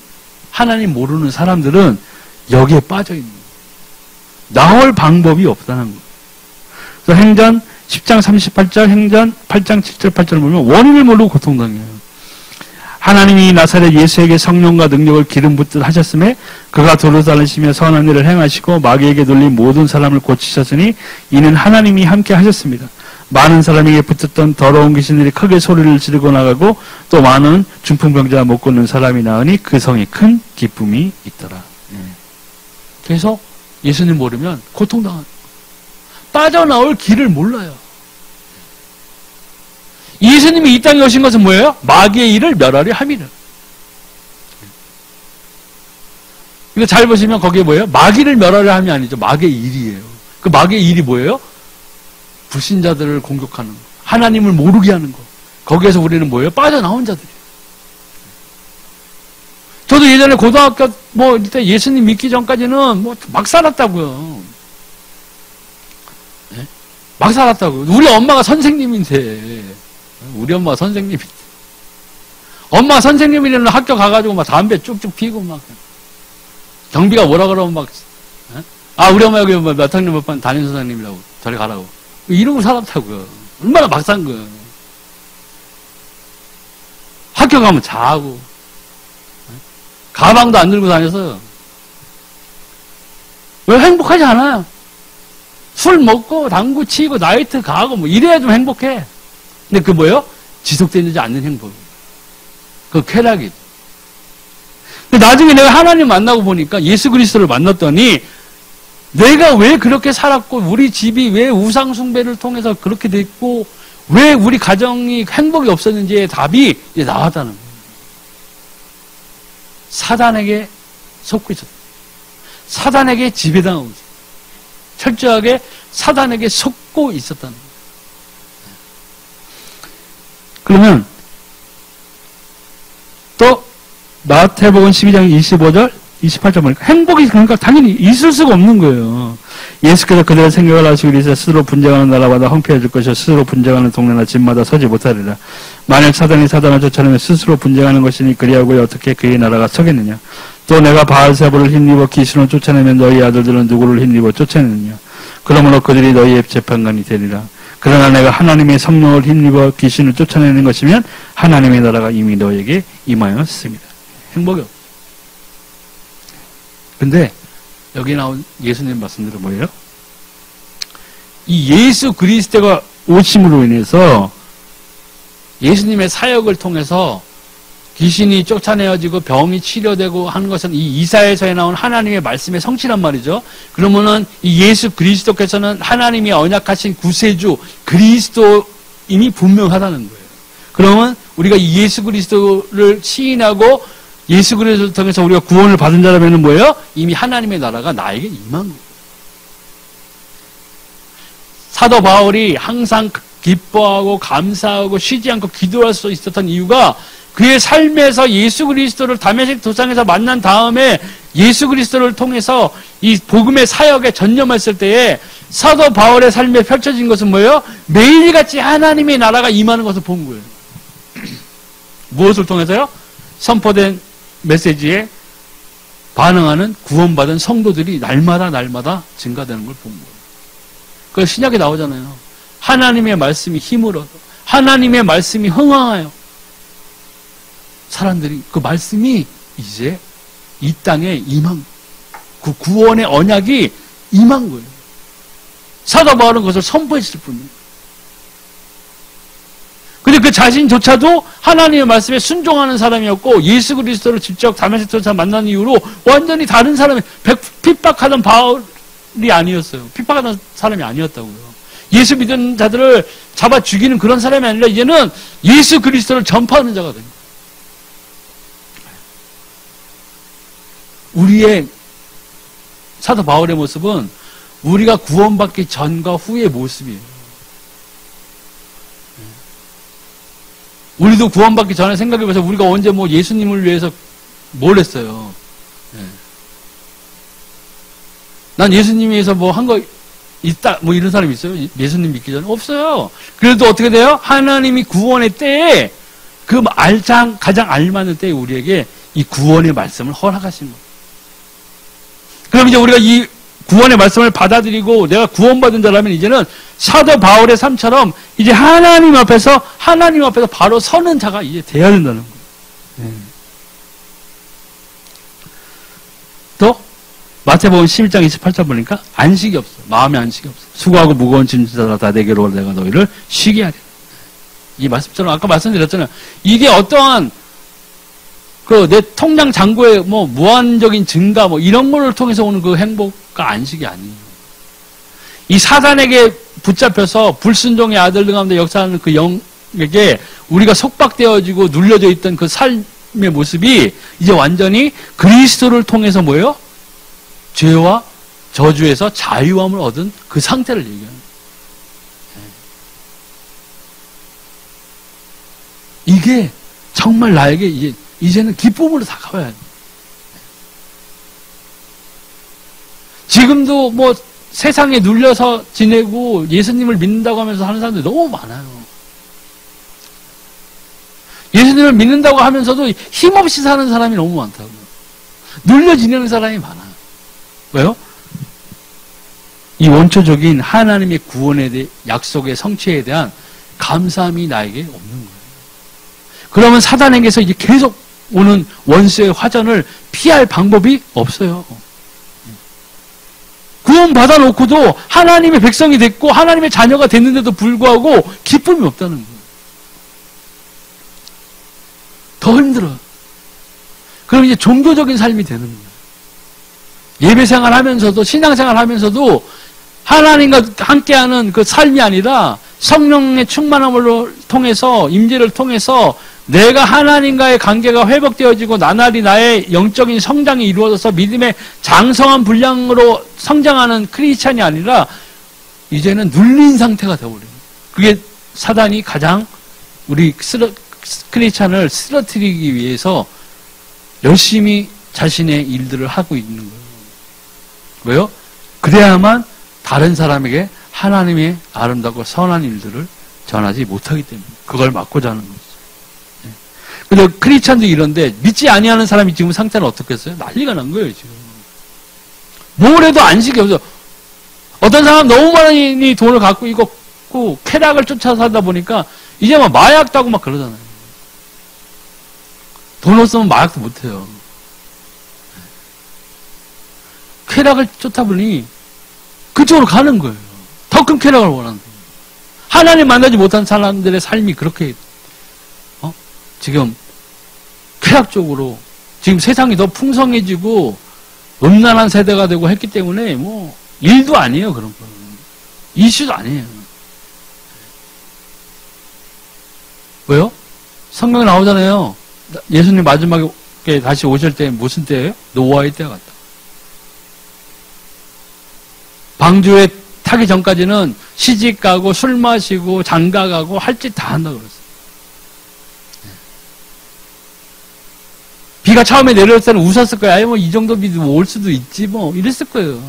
하나님 모르는 사람들은 여기에 빠져 있는 거예요. 나올 방법이 없다는 거예요. 그래서 행전 10장 38절, 행전 8장 7절 8절을 보면 원인을 모르고 고통당해요. 하나님이 나사렛 예수에게 성령과 능력을 기름 붓듯 하셨음에 그가 도로 다니시며 선한 일을 행하시고 마귀에게 눌린 모든 사람을 고치셨으니 이는 하나님이 함께 하셨습니다. 많은 사람에게 붙었던 더러운 귀신들이 크게 소리를 지르고 나가고 또 많은 중풍병자와 못 걷는 사람이 나으니 그 성에 큰 기쁨이 있더라. 계속 예수님 모르면 고통당한 빠져나올 길을 몰라요. 예수님이 이 땅에 오신 것은 뭐예요? 마귀의 일을 멸하려 함이라. 이거 잘 보시면 거기에 뭐예요? 마귀를 멸하려 함이 아니죠. 마귀의 일이에요. 그 마귀의 일이 뭐예요? 불신자들을 공격하는 거. 하나님을 모르게 하는 거. 거기에서 우리는 뭐예요? 빠져나온 자들이에요. 저도 예전에 고등학교 뭐 이때 예수님 믿기 전까지는 뭐 막 살았다고요. 네? 막 살았다고요. 우리 엄마가 선생님인데. 우리 엄마가 선생님인데. 엄마가 선생님이라는 학교 가가지고 막 담배 쭉쭉 피고 막. 경비가 뭐라 그러면 막. 우리 엄마 여기 몇 학년 몇 반 담임 선생님이라고. 저리 가라고. 이러고 살았다고요. 얼마나 막 산 거예요. 학교 가면 자고. 가방도 안 들고 다녀서. 왜 행복하지 않아요? 술 먹고, 당구 치고, 나이트 가고, 뭐, 이래야 좀 행복해. 근데 그 뭐예요? 지속되지 않는 행복이에요. 그 쾌락이죠. 근데 나중에 내가 하나님 만나고 보니까 예수 그리스도를 만났더니 내가 왜 그렇게 살았고, 우리 집이 왜 우상숭배를 통해서 그렇게 됐고, 왜 우리 가정이 행복이 없었는지의 답이 이제 나왔다는 거예요. 사단에게 속고 있었다. 사단에게 지배당하고 있었다. 철저하게 사단에게 속고 있었다는 거예요. 그러면 또 마태복음 12장 25절 28절 보니까 행복이 그러니까 당연히 있을 수가 없는 거예요. 예수께서 그들의 생각을 아시고 이르시되 스스로 분쟁하는 나라마다 황폐해질 것이요 스스로 분쟁하는 동네나 집마다 서지 못하리라. 만약 사단이 사단을 쫓아내면 스스로 분쟁하는 것이니 그리하고 어떻게 그의 나라가 서겠느냐. 또 내가 바알세불을 힘입어 귀신을 쫓아내면 너희 아들들은 누구를 힘입어 쫓아내느냐. 그러므로 그들이 너희의 재판관이 되리라. 그러나 내가 하나님의 성령을 힘입어 귀신을 쫓아내는 것이면 하나님의 나라가 이미 너에게 임하였습니다. 행복이 없어요. 근데 여기 나온 예수님 말씀들은 뭐예요? 이 예수 그리스도가 오심으로 인해서 예수님의 사역을 통해서 귀신이 쫓아내어지고 병이 치료되고 하는 것은 이 이사야서에 나온 하나님의 말씀의 성취란 말이죠. 그러면은 이 예수 그리스도께서는 하나님이 언약하신 구세주 그리스도임이 분명하다는 거예요. 그러면 우리가 이 예수 그리스도를 시인하고 예수 그리스도를 통해서 우리가 구원을 받은 자라면 뭐예요? 이미 하나님의 나라가 나에게 임한 거예요. 사도 바울이 항상 기뻐하고 감사하고 쉬지 않고 기도할 수 있었던 이유가 그의 삶에서 예수 그리스도를 다메섹 도상에서 만난 다음에 예수 그리스도를 통해서 이 복음의 사역에 전념했을 때에 사도 바울의 삶에 펼쳐진 것은 뭐예요? 매일같이 하나님의 나라가 임하는 것을 본 거예요. 무엇을 통해서요? 선포된 메시지에 반응하는 구원받은 성도들이 날마다 증가되는 걸 본 거예요. 그 신약에 나오잖아요. 하나님의 말씀이 힘을 얻어 하나님의 말씀이 흥황하여 사람들이 그 말씀이 이제 이 땅에 임한, 그 구원의 언약이 임한 거예요. 사도 바울은 그것을 선포했을 뿐이에요. 근데 그 자신조차도 하나님의 말씀에 순종하는 사람이었고, 예수 그리스도를 직접 다메섹에서 만난 이후로 완전히 다른 사람이, 핍박하던 바울이 아니었어요. 핍박하던 사람이 아니었다고요. 예수 믿는 자들을 잡아 죽이는 그런 사람이 아니라 이제는 예수 그리스도를 전파하는 자가 된 거예요. 우리의 사도 바울의 모습은 우리가 구원받기 전과 후의 모습이에요. 우리도 구원받기 전에 생각해보세요. 우리가 언제 뭐 예수님을 위해서 뭘 했어요? 난 예수님 위해서 뭐 한 거 있다, 뭐 이런 사람 있어요? 예수님 믿기 전에? 없어요. 그래도 어떻게 돼요? 하나님이 구원의 때에 그 가장 알맞는 때에 우리에게 이 구원의 말씀을 허락하신 거예요. 그럼 이제 우리가 이 구원의 말씀을 받아들이고 내가 구원받은 자라면 이제는 사도 바울의 삶처럼 이제 하나님 앞에서 바로 서는 자가 이제 돼야 된다는 거예요. 또 마태복음 11장 28절 보니까 안식이 없어. 마음의 안식이 없어. 수고하고 무거운 짐진자들아 다 내게로 오라 내가 너희를 쉬게 하리라. 이 말씀처럼 아까 말씀드렸잖아요. 이게 어떠한 내 통장 잔고의 무한적인 증가 이런 거를 통해서 오는 그 행복과 안식이 아니에요. 이 사단에게 붙잡혀서 불순종의 아들 가운데 역사하는 그 영에게 우리가 속박되어지고 눌려져 있던 그 삶의 모습이 이제 완전히 그리스도를 통해서 뭐예요? 죄와 저주에서 자유함을 얻은 그 상태를 얘기하는 거예요. 이게 정말 나에게 이제는 기쁨으로 다가와야 돼요. 지금도 세상에 눌려서 지내고 예수님을 믿는다고 하면서 하는 사람들이 너무 많아요. 예수님을 믿는다고 하면서도 힘없이 사는 사람이 너무 많다고요. 눌려 지내는 사람이 많아요. 왜요? 이 원초적인 하나님의 구원에 대해 약속의 성취에 대한 감사함이 나에게 없는 거예요. 그러면 사단에게서 이제 계속 오는 원수의 화전을 피할 방법이 없어요. 구원 받아놓고도 하나님의 백성이 됐고 하나님의 자녀가 됐는데도 불구하고 기쁨이 없다는 거예요. 더 힘들어요. 그럼 이제 종교적인 삶이 되는 거예요. 예배생활 하면서도 신앙생활 하면서도 하나님과 함께하는 그 삶이 아니라 성령의 충만함을 통해서 임재를 통해서 내가 하나님과의 관계가 회복되어지고 나날이 나의 영적인 성장이 이루어져서 믿음의 장성한 분량으로 성장하는 크리스찬이 아니라 이제는 눌린 상태가 되어버려요. 그게 사단이 가장 우리 크리스찬을 쓰러뜨리기 위해서 열심히 자신의 일들을 하고 있는 거예요. 왜요? 그래야만 다른 사람에게 하나님의 아름답고 선한 일들을 전하지 못하기 때문에 그걸 막고자 하는 거죠. 근데 크리스찬도 이런데 믿지 아니하는 사람이 지금 상태는 어떻겠어요? 난리가 난 거예요 지금. 뭘 해도 안식이 없어. 어떤 사람 너무 많이 돈을 갖고 있고 쾌락을 쫓아서 살다 보니까 이제 막 마약도 하고 막 그러잖아요. 돈 없으면 마약도 못해요. 쾌락을 쫓다 보니 그쪽으로 가는 거예요. 더 큰 쾌락을 원하는 거예요. 하나님 만나지 못한 사람들의 삶이 그렇게 지금 쾌락적으로 지금 세상이 더 풍성해지고 음란한 세대가 되고 했기 때문에 일도 아니에요. 그런 거는 이슈도 아니에요. 왜요? 성경에 나오잖아요. 예수님 마지막에 다시 오실 때 무슨 때예요? 노아의 때와 같다. 방주에 타기 전까지는 시집 가고 술 마시고 장가 가고 할 짓 다 한다고 그랬어요. 비가 처음에 내려올 때는 웃었을 거야. 아니 이 정도 비도 올 수도 있지 이랬을 거예요.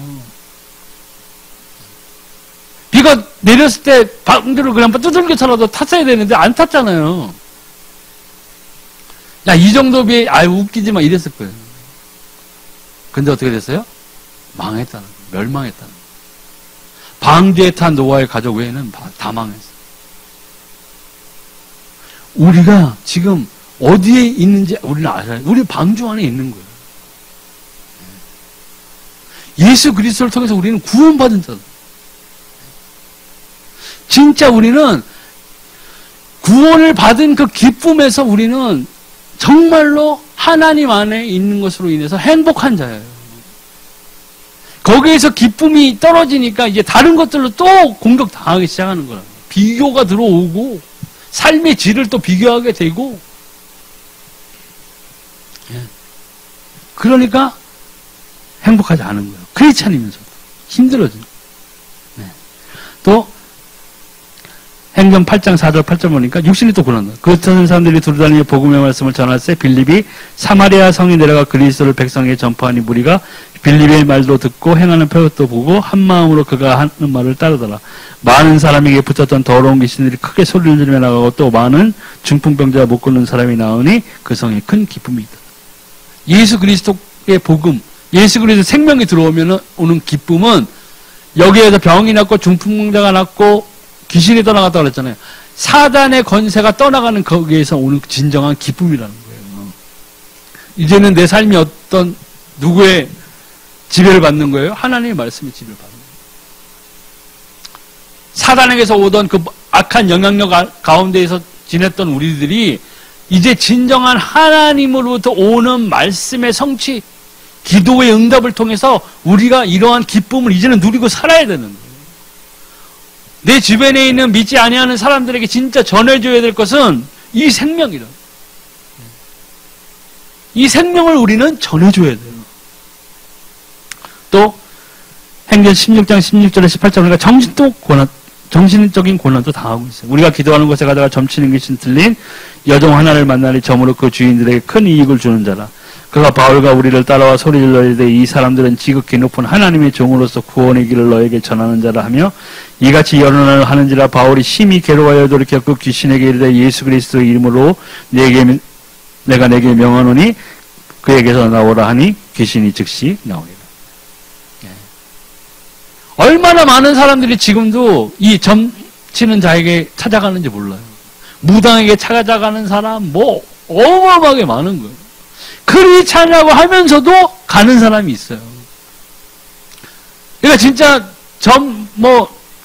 비가 내렸을 때 방주를 그냥 두들겨서라도 탔어야 되는데 안 탔잖아요. 야, 이 정도 비 웃기지 마 이랬을 거예요. 근데 어떻게 됐어요? 망했다는 거예요. 멸망했다는 거예요. 방주에 탄 노아의 가족 외에는 다 망했어요. 우리가 지금 어디에 있는지 우리는 알아요. 우리 방주 안에 있는 거예요. 예수 그리스도를 통해서 우리는 구원받은 자다. 진짜 우리는 구원을 받은 그 기쁨에서 우리는 정말로 하나님 안에 있는 것으로 인해서 행복한 자예요. 거기에서 기쁨이 떨어지니까 이제 다른 것들로 또 공격당하기 시작하는 거라고. 비교가 들어오고 삶의 질을 또 비교하게 되고, 그러니까 행복하지 않은 거예요. 크리스찬이면서도 힘들어져요. 또 행전 8장 4절 8절 보니까 육신이 또 고난다. 그렇다는 사람들이 두루다니며 복음의 말씀을 전할세 빌립이 사마리아 성에 내려가 그리스도를 백성에게 전파하니 무리가 빌립의 말도 듣고 행하는 표적도 보고 한 마음으로 그가 하는 말을 따르더라. 많은 사람에게 붙었던 더러운 귀신들이 크게 소리를 지르며 나가고 또 많은 중풍병자와 못 걷는 사람이 나오니 그 성에 큰 기쁨이 있다. 예수 그리스도의 복음, 예수 그리스도 생명이 들어오면 오는 기쁨은 여기에서 병이 났고 중풍병자가 났고 귀신이 떠나갔다고 그랬잖아요. 사단의 권세가 떠나가는 거기에서 오는 진정한 기쁨이라는 거예요. 이제는 내 삶이 어떤 누구의 지배를 받는 거예요? 하나님의 말씀의 지배를 받는 거예요. 사단에게서 오던 그 악한 영향력 가운데에서 지냈던 우리들이 이제 진정한 하나님으로부터 오는 말씀의 성취, 기도의 응답을 통해서 우리가 이러한 기쁨을 이제는 누리고 살아야 되는 거예요. 내 주변에 있는 믿지 아니하는 사람들에게 진짜 전해줘야 될 것은 이 생명이다. 이 생명을 우리는 전해줘야 돼요. 또 행전 16장 16절에 18절 보니까 정신적인 고난도 당하고 있어요. 우리가 기도하는 곳에 가다가 점치는 귀신 들린 여종 하나를 만나니 점으로 그 주인들에게 큰 이익을 주는 자라. 그가 바울과 우리를 따라와 소리질러 이르되 이 사람들은 지극히 높은 하나님의 종으로서 구원의 길을 너에게 전하는 자라 하며 이같이 여러 날 하는지라. 바울이 심히 괴로워하여 돌이켜 그 귀신에게 이르되 예수 그리스도의 이름으로 내가 내게 명하노니 그에게서 나오라 하니 귀신이 즉시 나오니라. 얼마나 많은 사람들이 지금도 이 점치는 자에게 찾아가는지 몰라요. 무당에게 찾아가는 사람 어마어마하게 많은 거예요. 크리스찬이라고 하면서도 가는 사람이 있어요. 그러니까 진짜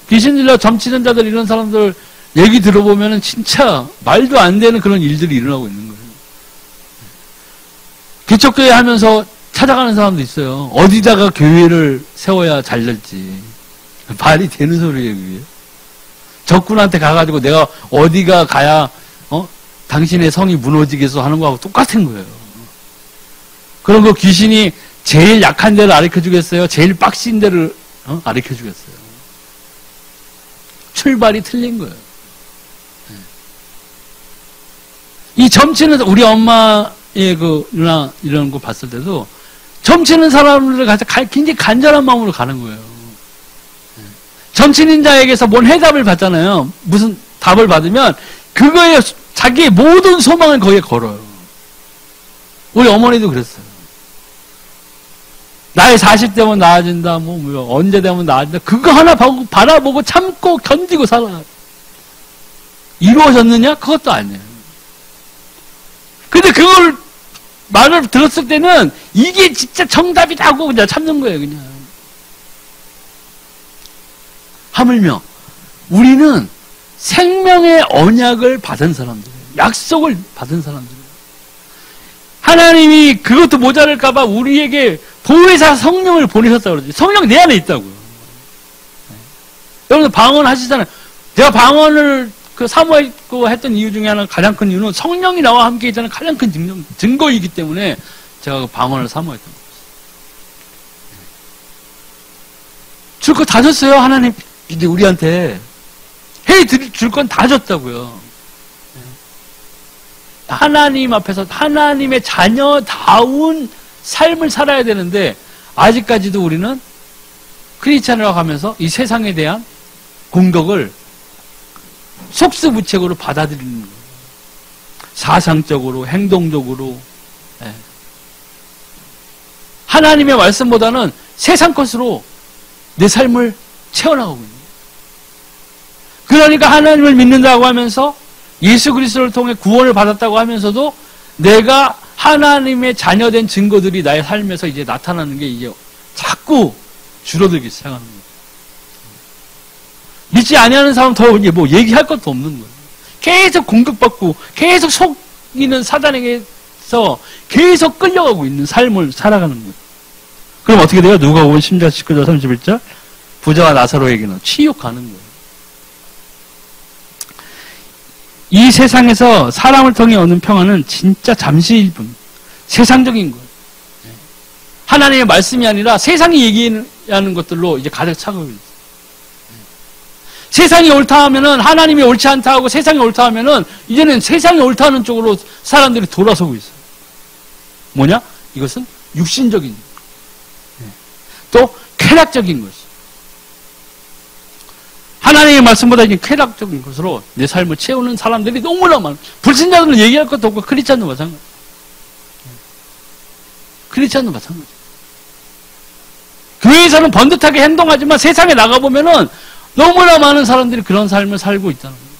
귀신 들려 점치는 자들 이런 사람들 얘기 들어보면은 진짜 말도 안 되는 그런 일들이 일어나고 있는 거예요. 개척교회 하면서 찾아가는 사람도 있어요. 어디다가 교회를 세워야 잘 될지. 말이 되는 소리예요, 그게. 적군한테 가가지고 내가 어디가 가야, 당신의 성이 무너지겠어 하는 거하고 똑같은 거예요. 그럼 그 귀신이 제일 약한 데를 가르쳐주겠어요? 제일 빡신 데를, 가르쳐주겠어요? 출발이 틀린 거예요. 이 점치는, 우리 엄마의 그 누나 이런 거 봤을 때도 점치는 사람들을 굉장히 간절한 마음으로 가는 거예요. 점치는 자에게서 뭔 해답을 받잖아요. 무슨 답을 받으면 그거에 자기의 모든 소망을 거기에 걸어요. 우리 어머니도 그랬어요. 나의 40대면 나아진다, 언제 되면 나아진다. 그거 하나 바라보고 참고 견디고 살아요. 이루어졌느냐? 그것도 아니에요. 근데 그걸 말을 들었을 때는 이게 진짜 정답이다 하고 그냥 참는 거예요, 그냥. 하물며 우리는 생명의 언약을 받은 사람들이에요. 약속을 받은 사람들이에요. 하나님이 그것도 모자랄까봐 우리에게 보혜사 성령을 보내셨다고 그러죠. 성령 내 안에 있다고요. 여러분 방언하시잖아요. 제가 방언을 사모했고 했던 이유 중에 하나, 가장 큰 이유는 성령이 나와 함께 있다는 가장 큰 증거이기 때문에 제가 그 방언을 사모했던 거예요. 줄 거 다 줬어요, 하나님. 이제 우리한테 줄 건 다 줬다고요. 하나님 앞에서 하나님의 자녀다운 삶을 살아야 되는데 아직까지도 우리는 크리스찬이라고 하면서 이 세상에 대한 공격을 속수무책으로 받아들이는 거예요. 사상적으로, 행동적으로. 하나님의 말씀보다는 세상 것으로 내 삶을 채워나가고 있는 거예요. 그러니까 하나님을 믿는다고 하면서 예수 그리스도를 통해 구원을 받았다고 하면서도 내가 하나님의 자녀된 증거들이 나의 삶에서 이제 나타나는 게 이제 자꾸 줄어들기 시작하는 거예요. 믿지 아니하는 사람 더 뭐 얘기할 것도 없는 거예요. 계속 공격받고 계속 속이는 사단에게서 계속 끌려가고 있는 삶을 살아가는 거예요. 그럼 어떻게 돼요? 누가복음 10장 19절 31절 부자와 나사로에게는 치욕하는 거예요. 이 세상에서 사람을 통해 얻는 평안은 진짜 잠시 일뿐 세상적인 거예요. 하나님의 말씀이 아니라 세상이 얘기하는 것들로 이제 가득 차고 있어요. 세상이 옳다 하면은 하나님이 옳지 않다 하고 세상이 옳다 하면은 이제는 세상이 옳다 하는 쪽으로 사람들이 돌아서고 있어요. 뭐냐? 이것은 육신적인 또 쾌락적인 것이. 하나님의 말씀보다 이제 쾌락적인 것으로 내 삶을 채우는 사람들이 너무나 많아요. 불신자들은 얘기할 것도 없고 크리스찬도 마찬가지. 크리스찬도 마찬가지. 교회에서는 번듯하게 행동하지만 세상에 나가보면은 너무나 많은 사람들이 그런 삶을 살고 있다는 거예요.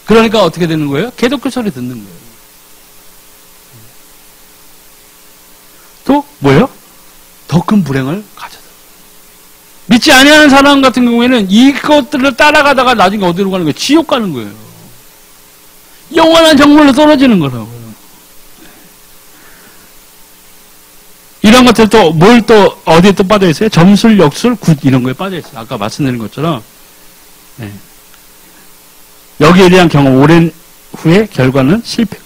그러니까 어떻게 되는 거예요? 개독교 소리 듣는 거예요. 또 뭐예요? 더 큰 불행을 가져다. 믿지 아니하는 사람 같은 경우에는 이것들을 따라가다가 나중에 어디로 가는 거예요? 지옥 가는 거예요. 영원한 정말로 떨어지는 거라고요. 이런 것들 또 뭘 또 어디에 또 빠져 있어요? 점술, 역술, 굿 이런 거에 빠져 있어요. 아까 말씀드린 것처럼 여기에 대한 경험 오랜 후에 결과는 실패.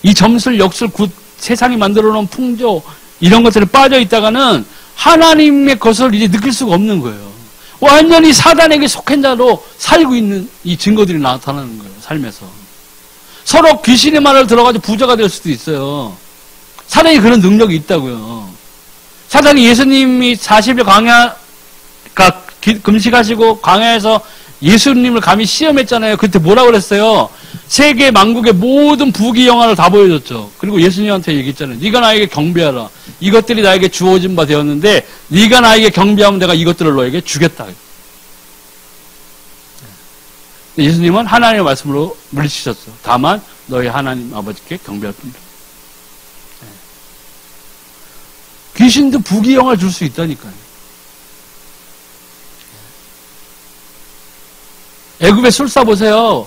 이 점술, 역술, 굿 세상이 만들어 놓은 풍조 이런 것들에 빠져 있다가는 하나님의 것을 이제 느낄 수가 없는 거예요. 완전히 사단에게 속한 자로 살고 있는 이 증거들이 나타나는 거예요. 삶에서. 서로 귀신의 말을 들어가지고 부자가 될 수도 있어요. 사단이 그런 능력이 있다고요. 사단이 예수님이 40일 금식하시고 광야에서 예수님을 감히 시험했잖아요. 그때 뭐라고 그랬어요? 세계 만국의 모든 부귀영화를 다 보여줬죠. 그리고 예수님한테 얘기했잖아요. 네가 나에게 경배하라. 이것들이 나에게 주어진 바 되었는데 네가 나에게 경배하면 내가 이것들을 너에게 주겠다. 예수님은 하나님의 말씀으로 물리치셨어. 다만 너희 하나님 아버지께 경배할 뿐이다. 귀신도 부귀영화를 줄 수 있다니까요. 애굽의 술사 보세요.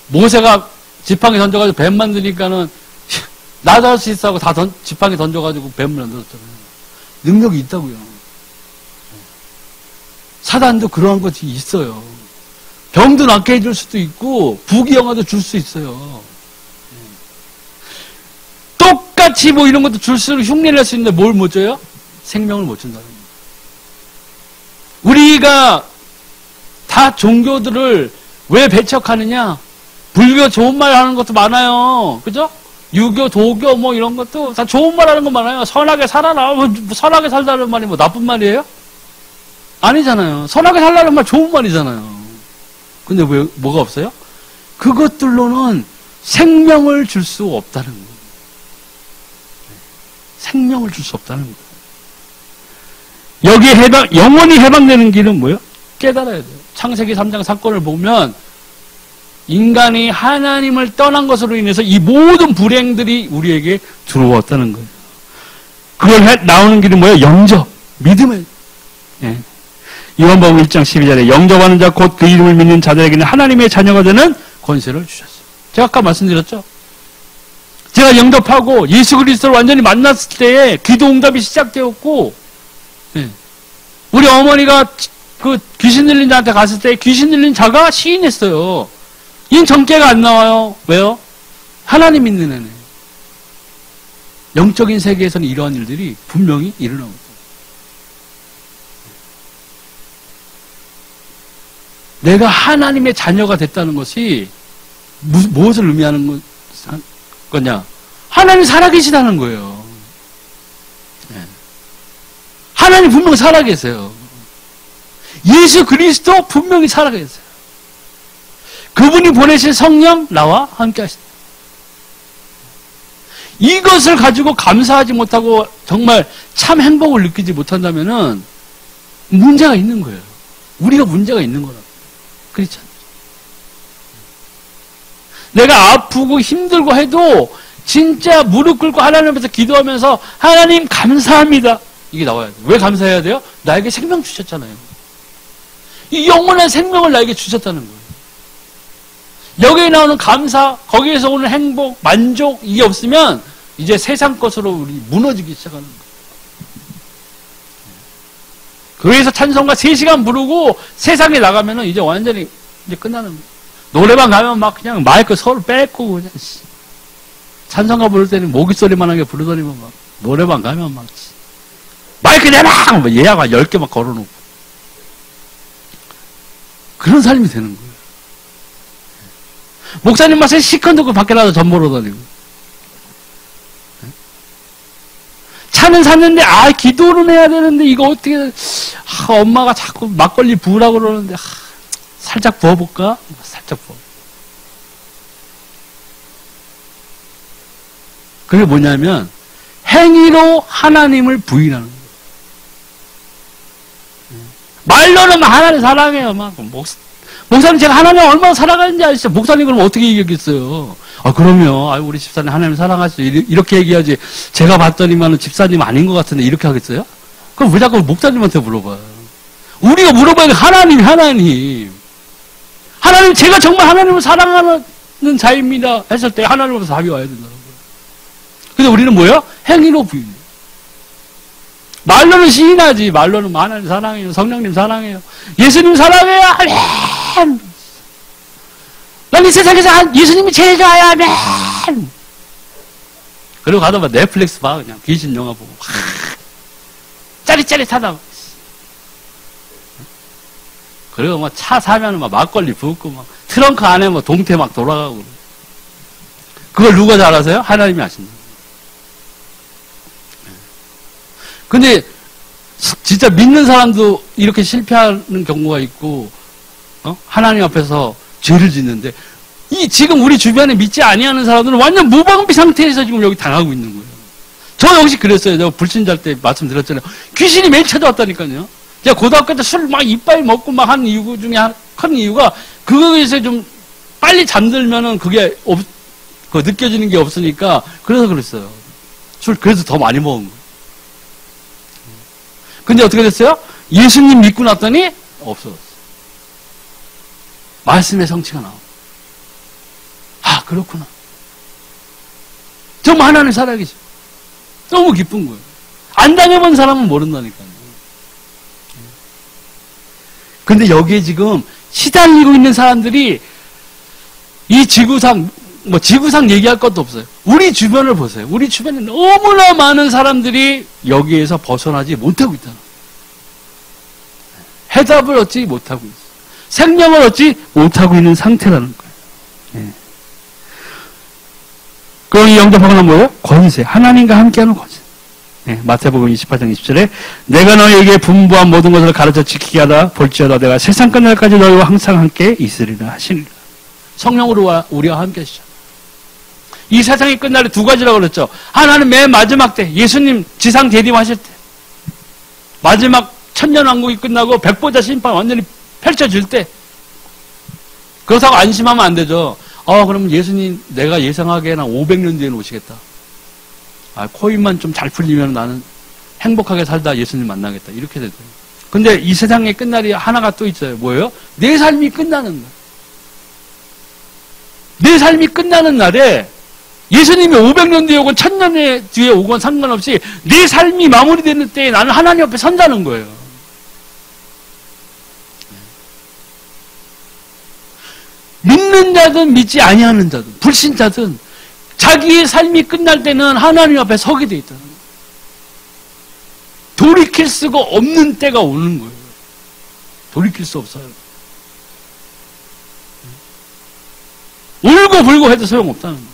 모세가 지팡이 던져가지고 뱀 만드니까는 나도 할 수 있어 하고 다 지팡이 던져가지고 뱀을 만들었잖아요. 능력이 있다고요. 사단도 그러한 것이 있어요. 병도 낫게 해줄 수도 있고 부귀영화도 줄 수 있어요. 똑같이 뭐 이런 것도 줄수록 흉내를 낼 수 있는데 뭘 못 줘요? 생명을 못 준다는 거예요. 우리가 다 종교들을 왜 배척하느냐? 불교 좋은 말 하는 것도 많아요. 그죠? 유교, 도교 뭐 이런 것도 다 좋은 말 하는 거 많아요. 선하게 살아라. 선하게 살다는 말이 뭐 나쁜 말이에요? 아니잖아요. 선하게 살라는 말 좋은 말이잖아요. 근데 왜 뭐가 없어요? 그것들로는 생명을 줄 수 없다는 거예요. 생명을 줄 수 없다는 거예요. 여기에 영원히 해방되는 길은 뭐예요? 깨달아야 돼요. 창세기 3장 사건을 보면 인간이 하나님을 떠난 것으로 인해서 이 모든 불행들이 우리에게 들어왔다는 거예요. 그걸 나오는 길이 뭐예요? 영접, 믿음을. 요한복음 1장 12절에 영접하는 자 곧 그 이름을 믿는 자들에게는 하나님의 자녀가 되는 권세를 주셨어요. 제가 아까 말씀드렸죠? 제가 영접하고 예수 그리스도를 완전히 만났을 때에 기도 응답이 시작되었고, 우리 어머니가 그 귀신 들린 자한테 갔을 때 귀신 들린 자가 시인했어요. 이 정죄가 안 나와요. 왜요? 하나님 믿는 애네. 영적인 세계에서는 이러한 일들이 분명히 일어나고 있어요. 내가 하나님의 자녀가 됐다는 것이 무엇을 의미하는 거냐? 하나님 살아계시다는 거예요. 하나님 분명히 살아계세요. 예수 그리스도 분명히 살아계세요. 그분이 보내신 성령 나와 함께 하신다. 이것을 가지고 감사하지 못하고 정말 참 행복을 느끼지 못한다면은 문제가 있는 거예요. 우리가 문제가 있는 거라고. 그렇지 않죠? 내가 아프고 힘들고 해도 진짜 무릎 꿇고 하나님 앞에서 기도하면서 하나님 감사합니다. 이게 나와야 돼요. 왜 감사해야 돼요? 나에게 생명 주셨잖아요. 이 영원한 생명을 나에게 주셨다는 거예요. 여기에 나오는 감사, 거기에서 오는 행복, 만족, 이게 없으면 이제 세상 것으로 우리 무너지기 시작하는 거예요. 교회에서 찬송가 3시간 부르고 세상에 나가면은 이제 완전히 이제 끝나는 거예요. 노래방 가면 막 그냥 마이크 서로 뺏고 그냥 찬송가 부를 때는 모기 소리만 하게 부르더니만 막 노래방 가면 막 마이크 내놔! 뭐 예약가 10개 막 걸어놓고 그런 삶이 되는 거예요. 목사님 맛에 시컨 듣고 밖에 나가서 전 보러 다니고 차는 샀는데 기도는 해야 되는데 이거 어떻게 엄마가 자꾸 막걸리 부으라고 그러는데 살짝 부어볼까? 살짝 부어. 그게 뭐냐면 행위로 하나님을 부인하는 거예요. 말로는 하나님 사랑해요. 막 목사님 제가 하나님 얼마나 사랑하는지 아시죠? 목사님 그럼 어떻게 얘기하겠어요? 그럼요. 우리 집사님 하나님 사랑하시죠. 이렇게 얘기하지. 제가 봤더니만 집사님 아닌 것 같은데 이렇게 하겠어요? 그럼 왜 자꾸 목사님한테 물어봐요? 우리가 물어봐야 돼. 하나님. 하나님 제가 정말 하나님을 사랑하는 자입니다. 했을 때 하나님으로부터 답이 와야 된다는 거예요. 근데 우리는 뭐예요? 행위로 부인해요. 말로는 시인하지. 말로는 하나님 사랑해요. 성령님 사랑해요. 예수님 사랑해요. 아멘. 난 이 세상에서 예수님이 제일 좋아요. 아멘. 그리고 가다 봐 넷플릭스 봐. 그냥 귀신 영화 보고 짜릿짜릿하다. 그리고 막 차 사면은 막 막걸리 붓고 막 트렁크 안에 뭐 동태 막 돌아가고. 그걸 누가 잘 아세요? 하나님이 아신다. 근데 진짜 믿는 사람도 이렇게 실패하는 경우가 있고 하나님 앞에서 죄를 짓는데 지금 우리 주변에 믿지 아니하는 사람들은 완전 무방비 상태에서 지금 여기 당하고 있는 거예요. 저 역시 그랬어요. 제가 불신자일 때 말씀드렸잖아요. 귀신이 매일 찾아왔다니까요. 제가 고등학교 때 술 막 이빨 먹고 막 한 이유 중에 큰 이유가 그거에서 좀 빨리 잠들면은 그게 느껴지는 게 없으니까 그래서 그랬어요. 그래서 더 많이 먹은 거예요. 근데 어떻게 됐어요? 예수님 믿고 났더니 없어졌어요. 말씀의 성취가 나오고. 그렇구나. 정말 하나님 살아계시고. 너무 기쁜 거예요. 안 당해본 사람은 모른다니까요. 근데 여기에 지금 시달리고 있는 사람들이 이 지구상 얘기할 것도 없어요. 우리 주변을 보세요. 우리 주변에 너무나 많은 사람들이 여기에서 벗어나지 못하고 있다는 거예요. 해답을 얻지 못하고 있어요. 생명을 얻지 못하고 있는 상태라는 거예요. 예. 그럼 이 영접하고는 뭐예요? 권세. 하나님과 함께하는 권세. 예, 마태복음 28장 20절에 내가 너희에게 분부한 모든 것을 가르쳐 지키게 하다 볼지어다 내가 세상 끝날까지 너희와 항상 함께 있으리라 하시니라. 성령으로 우리와 함께 하시죠. 이 세상이 끝날 때 두 가지라고 그랬죠. 하나는 맨 마지막 때 예수님 지상 대림하실 때 마지막 천년왕국이 끝나고 백보자 심판 완전히 펼쳐질 때 그렇다고 안심하면 안 되죠. 그럼 예수님 내가 예상하기에는 500년 뒤에는 오시겠다. 코인만 좀 잘 풀리면 나는 행복하게 살다 예수님 만나겠다. 이렇게 되죠. 근데 이 세상의 끝날이 하나가 또 있어요. 뭐예요? 내 삶이 끝나는 날. 내 삶이 끝나는 날에 예수님이 500년 뒤에 오건 1000년 뒤에 오건 상관없이 내 삶이 마무리되는 때에 나는 하나님 앞에 선다는 거예요. 믿는 자든 믿지 아니하는 자든 불신자든 자기의 삶이 끝날 때는 하나님 앞에 서게 돼 있다는 거예요. 돌이킬 수가 없는 때가 오는 거예요. 돌이킬 수 없어요. 울고 불고 해도 소용없다는 거예요.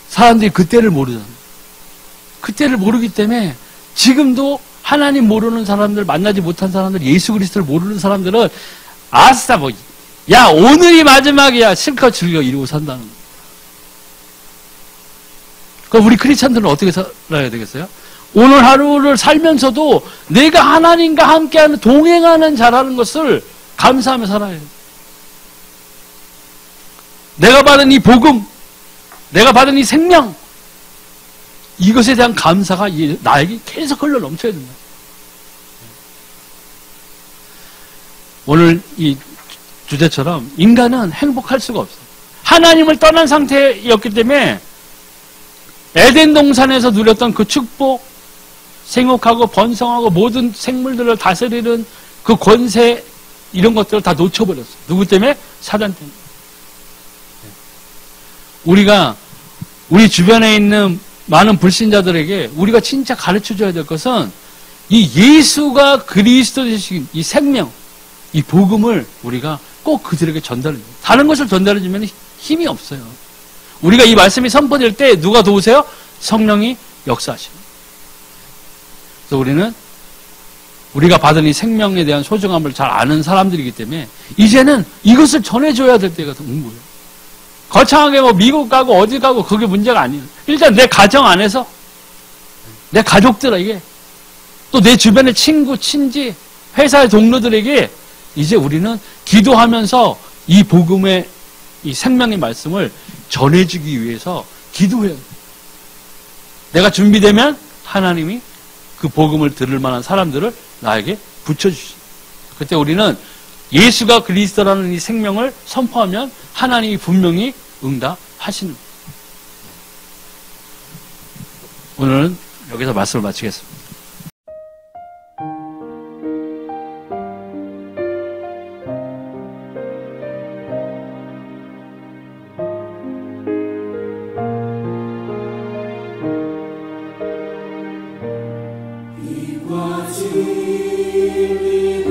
사람들이 그때를 모르잖아요. 그때를 모르기 때문에 지금도 하나님 모르는 사람들, 만나지 못한 사람들, 예수 그리스도를 모르는 사람들은 아싸 야 오늘이 마지막이야 실컷 즐겨 이러고 산다는 거예요. 그럼 우리 크리스찬들은 어떻게 살아야 되겠어요? 오늘 하루를 살면서도 내가 하나님과 함께하는 동행하는 자라는 것을 감사하며 살아야 해요. 내가 받은 이 복음, 내가 받은 이 생명, 이것에 대한 감사가 나에게 계속 흘러 넘쳐야 된다. 오늘 이 주제처럼 인간은 행복할 수가 없어요. 하나님을 떠난 상태였기 때문에 에덴 동산에서 누렸던 그 축복, 생육하고 번성하고 모든 생물들을 다스리는 그 권세, 이런 것들을 다 놓쳐버렸어요. 누구 때문에? 사단 때문에. 우리가 우리 주변에 있는 많은 불신자들에게 우리가 진짜 가르쳐줘야 될 것은 이 예수가 그리스도 되신 이 생명, 이 복음을 우리가 꼭 그들에게 전달해줘요. 다른 것을 전달해주면 힘이 없어요. 우리가 이 말씀이 선포될 때 누가 도우세요? 성령이 역사하십니다. 그래서 우리는 우리가 받은 이 생명에 대한 소중함을 잘 아는 사람들이기 때문에 이제는 이것을 전해줘야 될 때가 온 거예요. 거창하게 뭐 미국 가고 어디 가고 그게 문제가 아니에요. 일단 내 가정 안에서 내 가족들에게 또 내 주변의 친구, 친지, 회사의 동료들에게 이제 우리는 기도하면서 이 복음의 이 생명의 말씀을 전해주기 위해서 기도해야 돼요. 내가 준비되면 하나님이 그 복음을 들을 만한 사람들을 나에게 붙여주시죠. 그때 우리는 예수가 그리스도라는 이 생명을 선포하면 하나님이 분명히 응답하시는 거예요. 오늘은 여기서 말씀을 마치겠습니다. 빛과 진리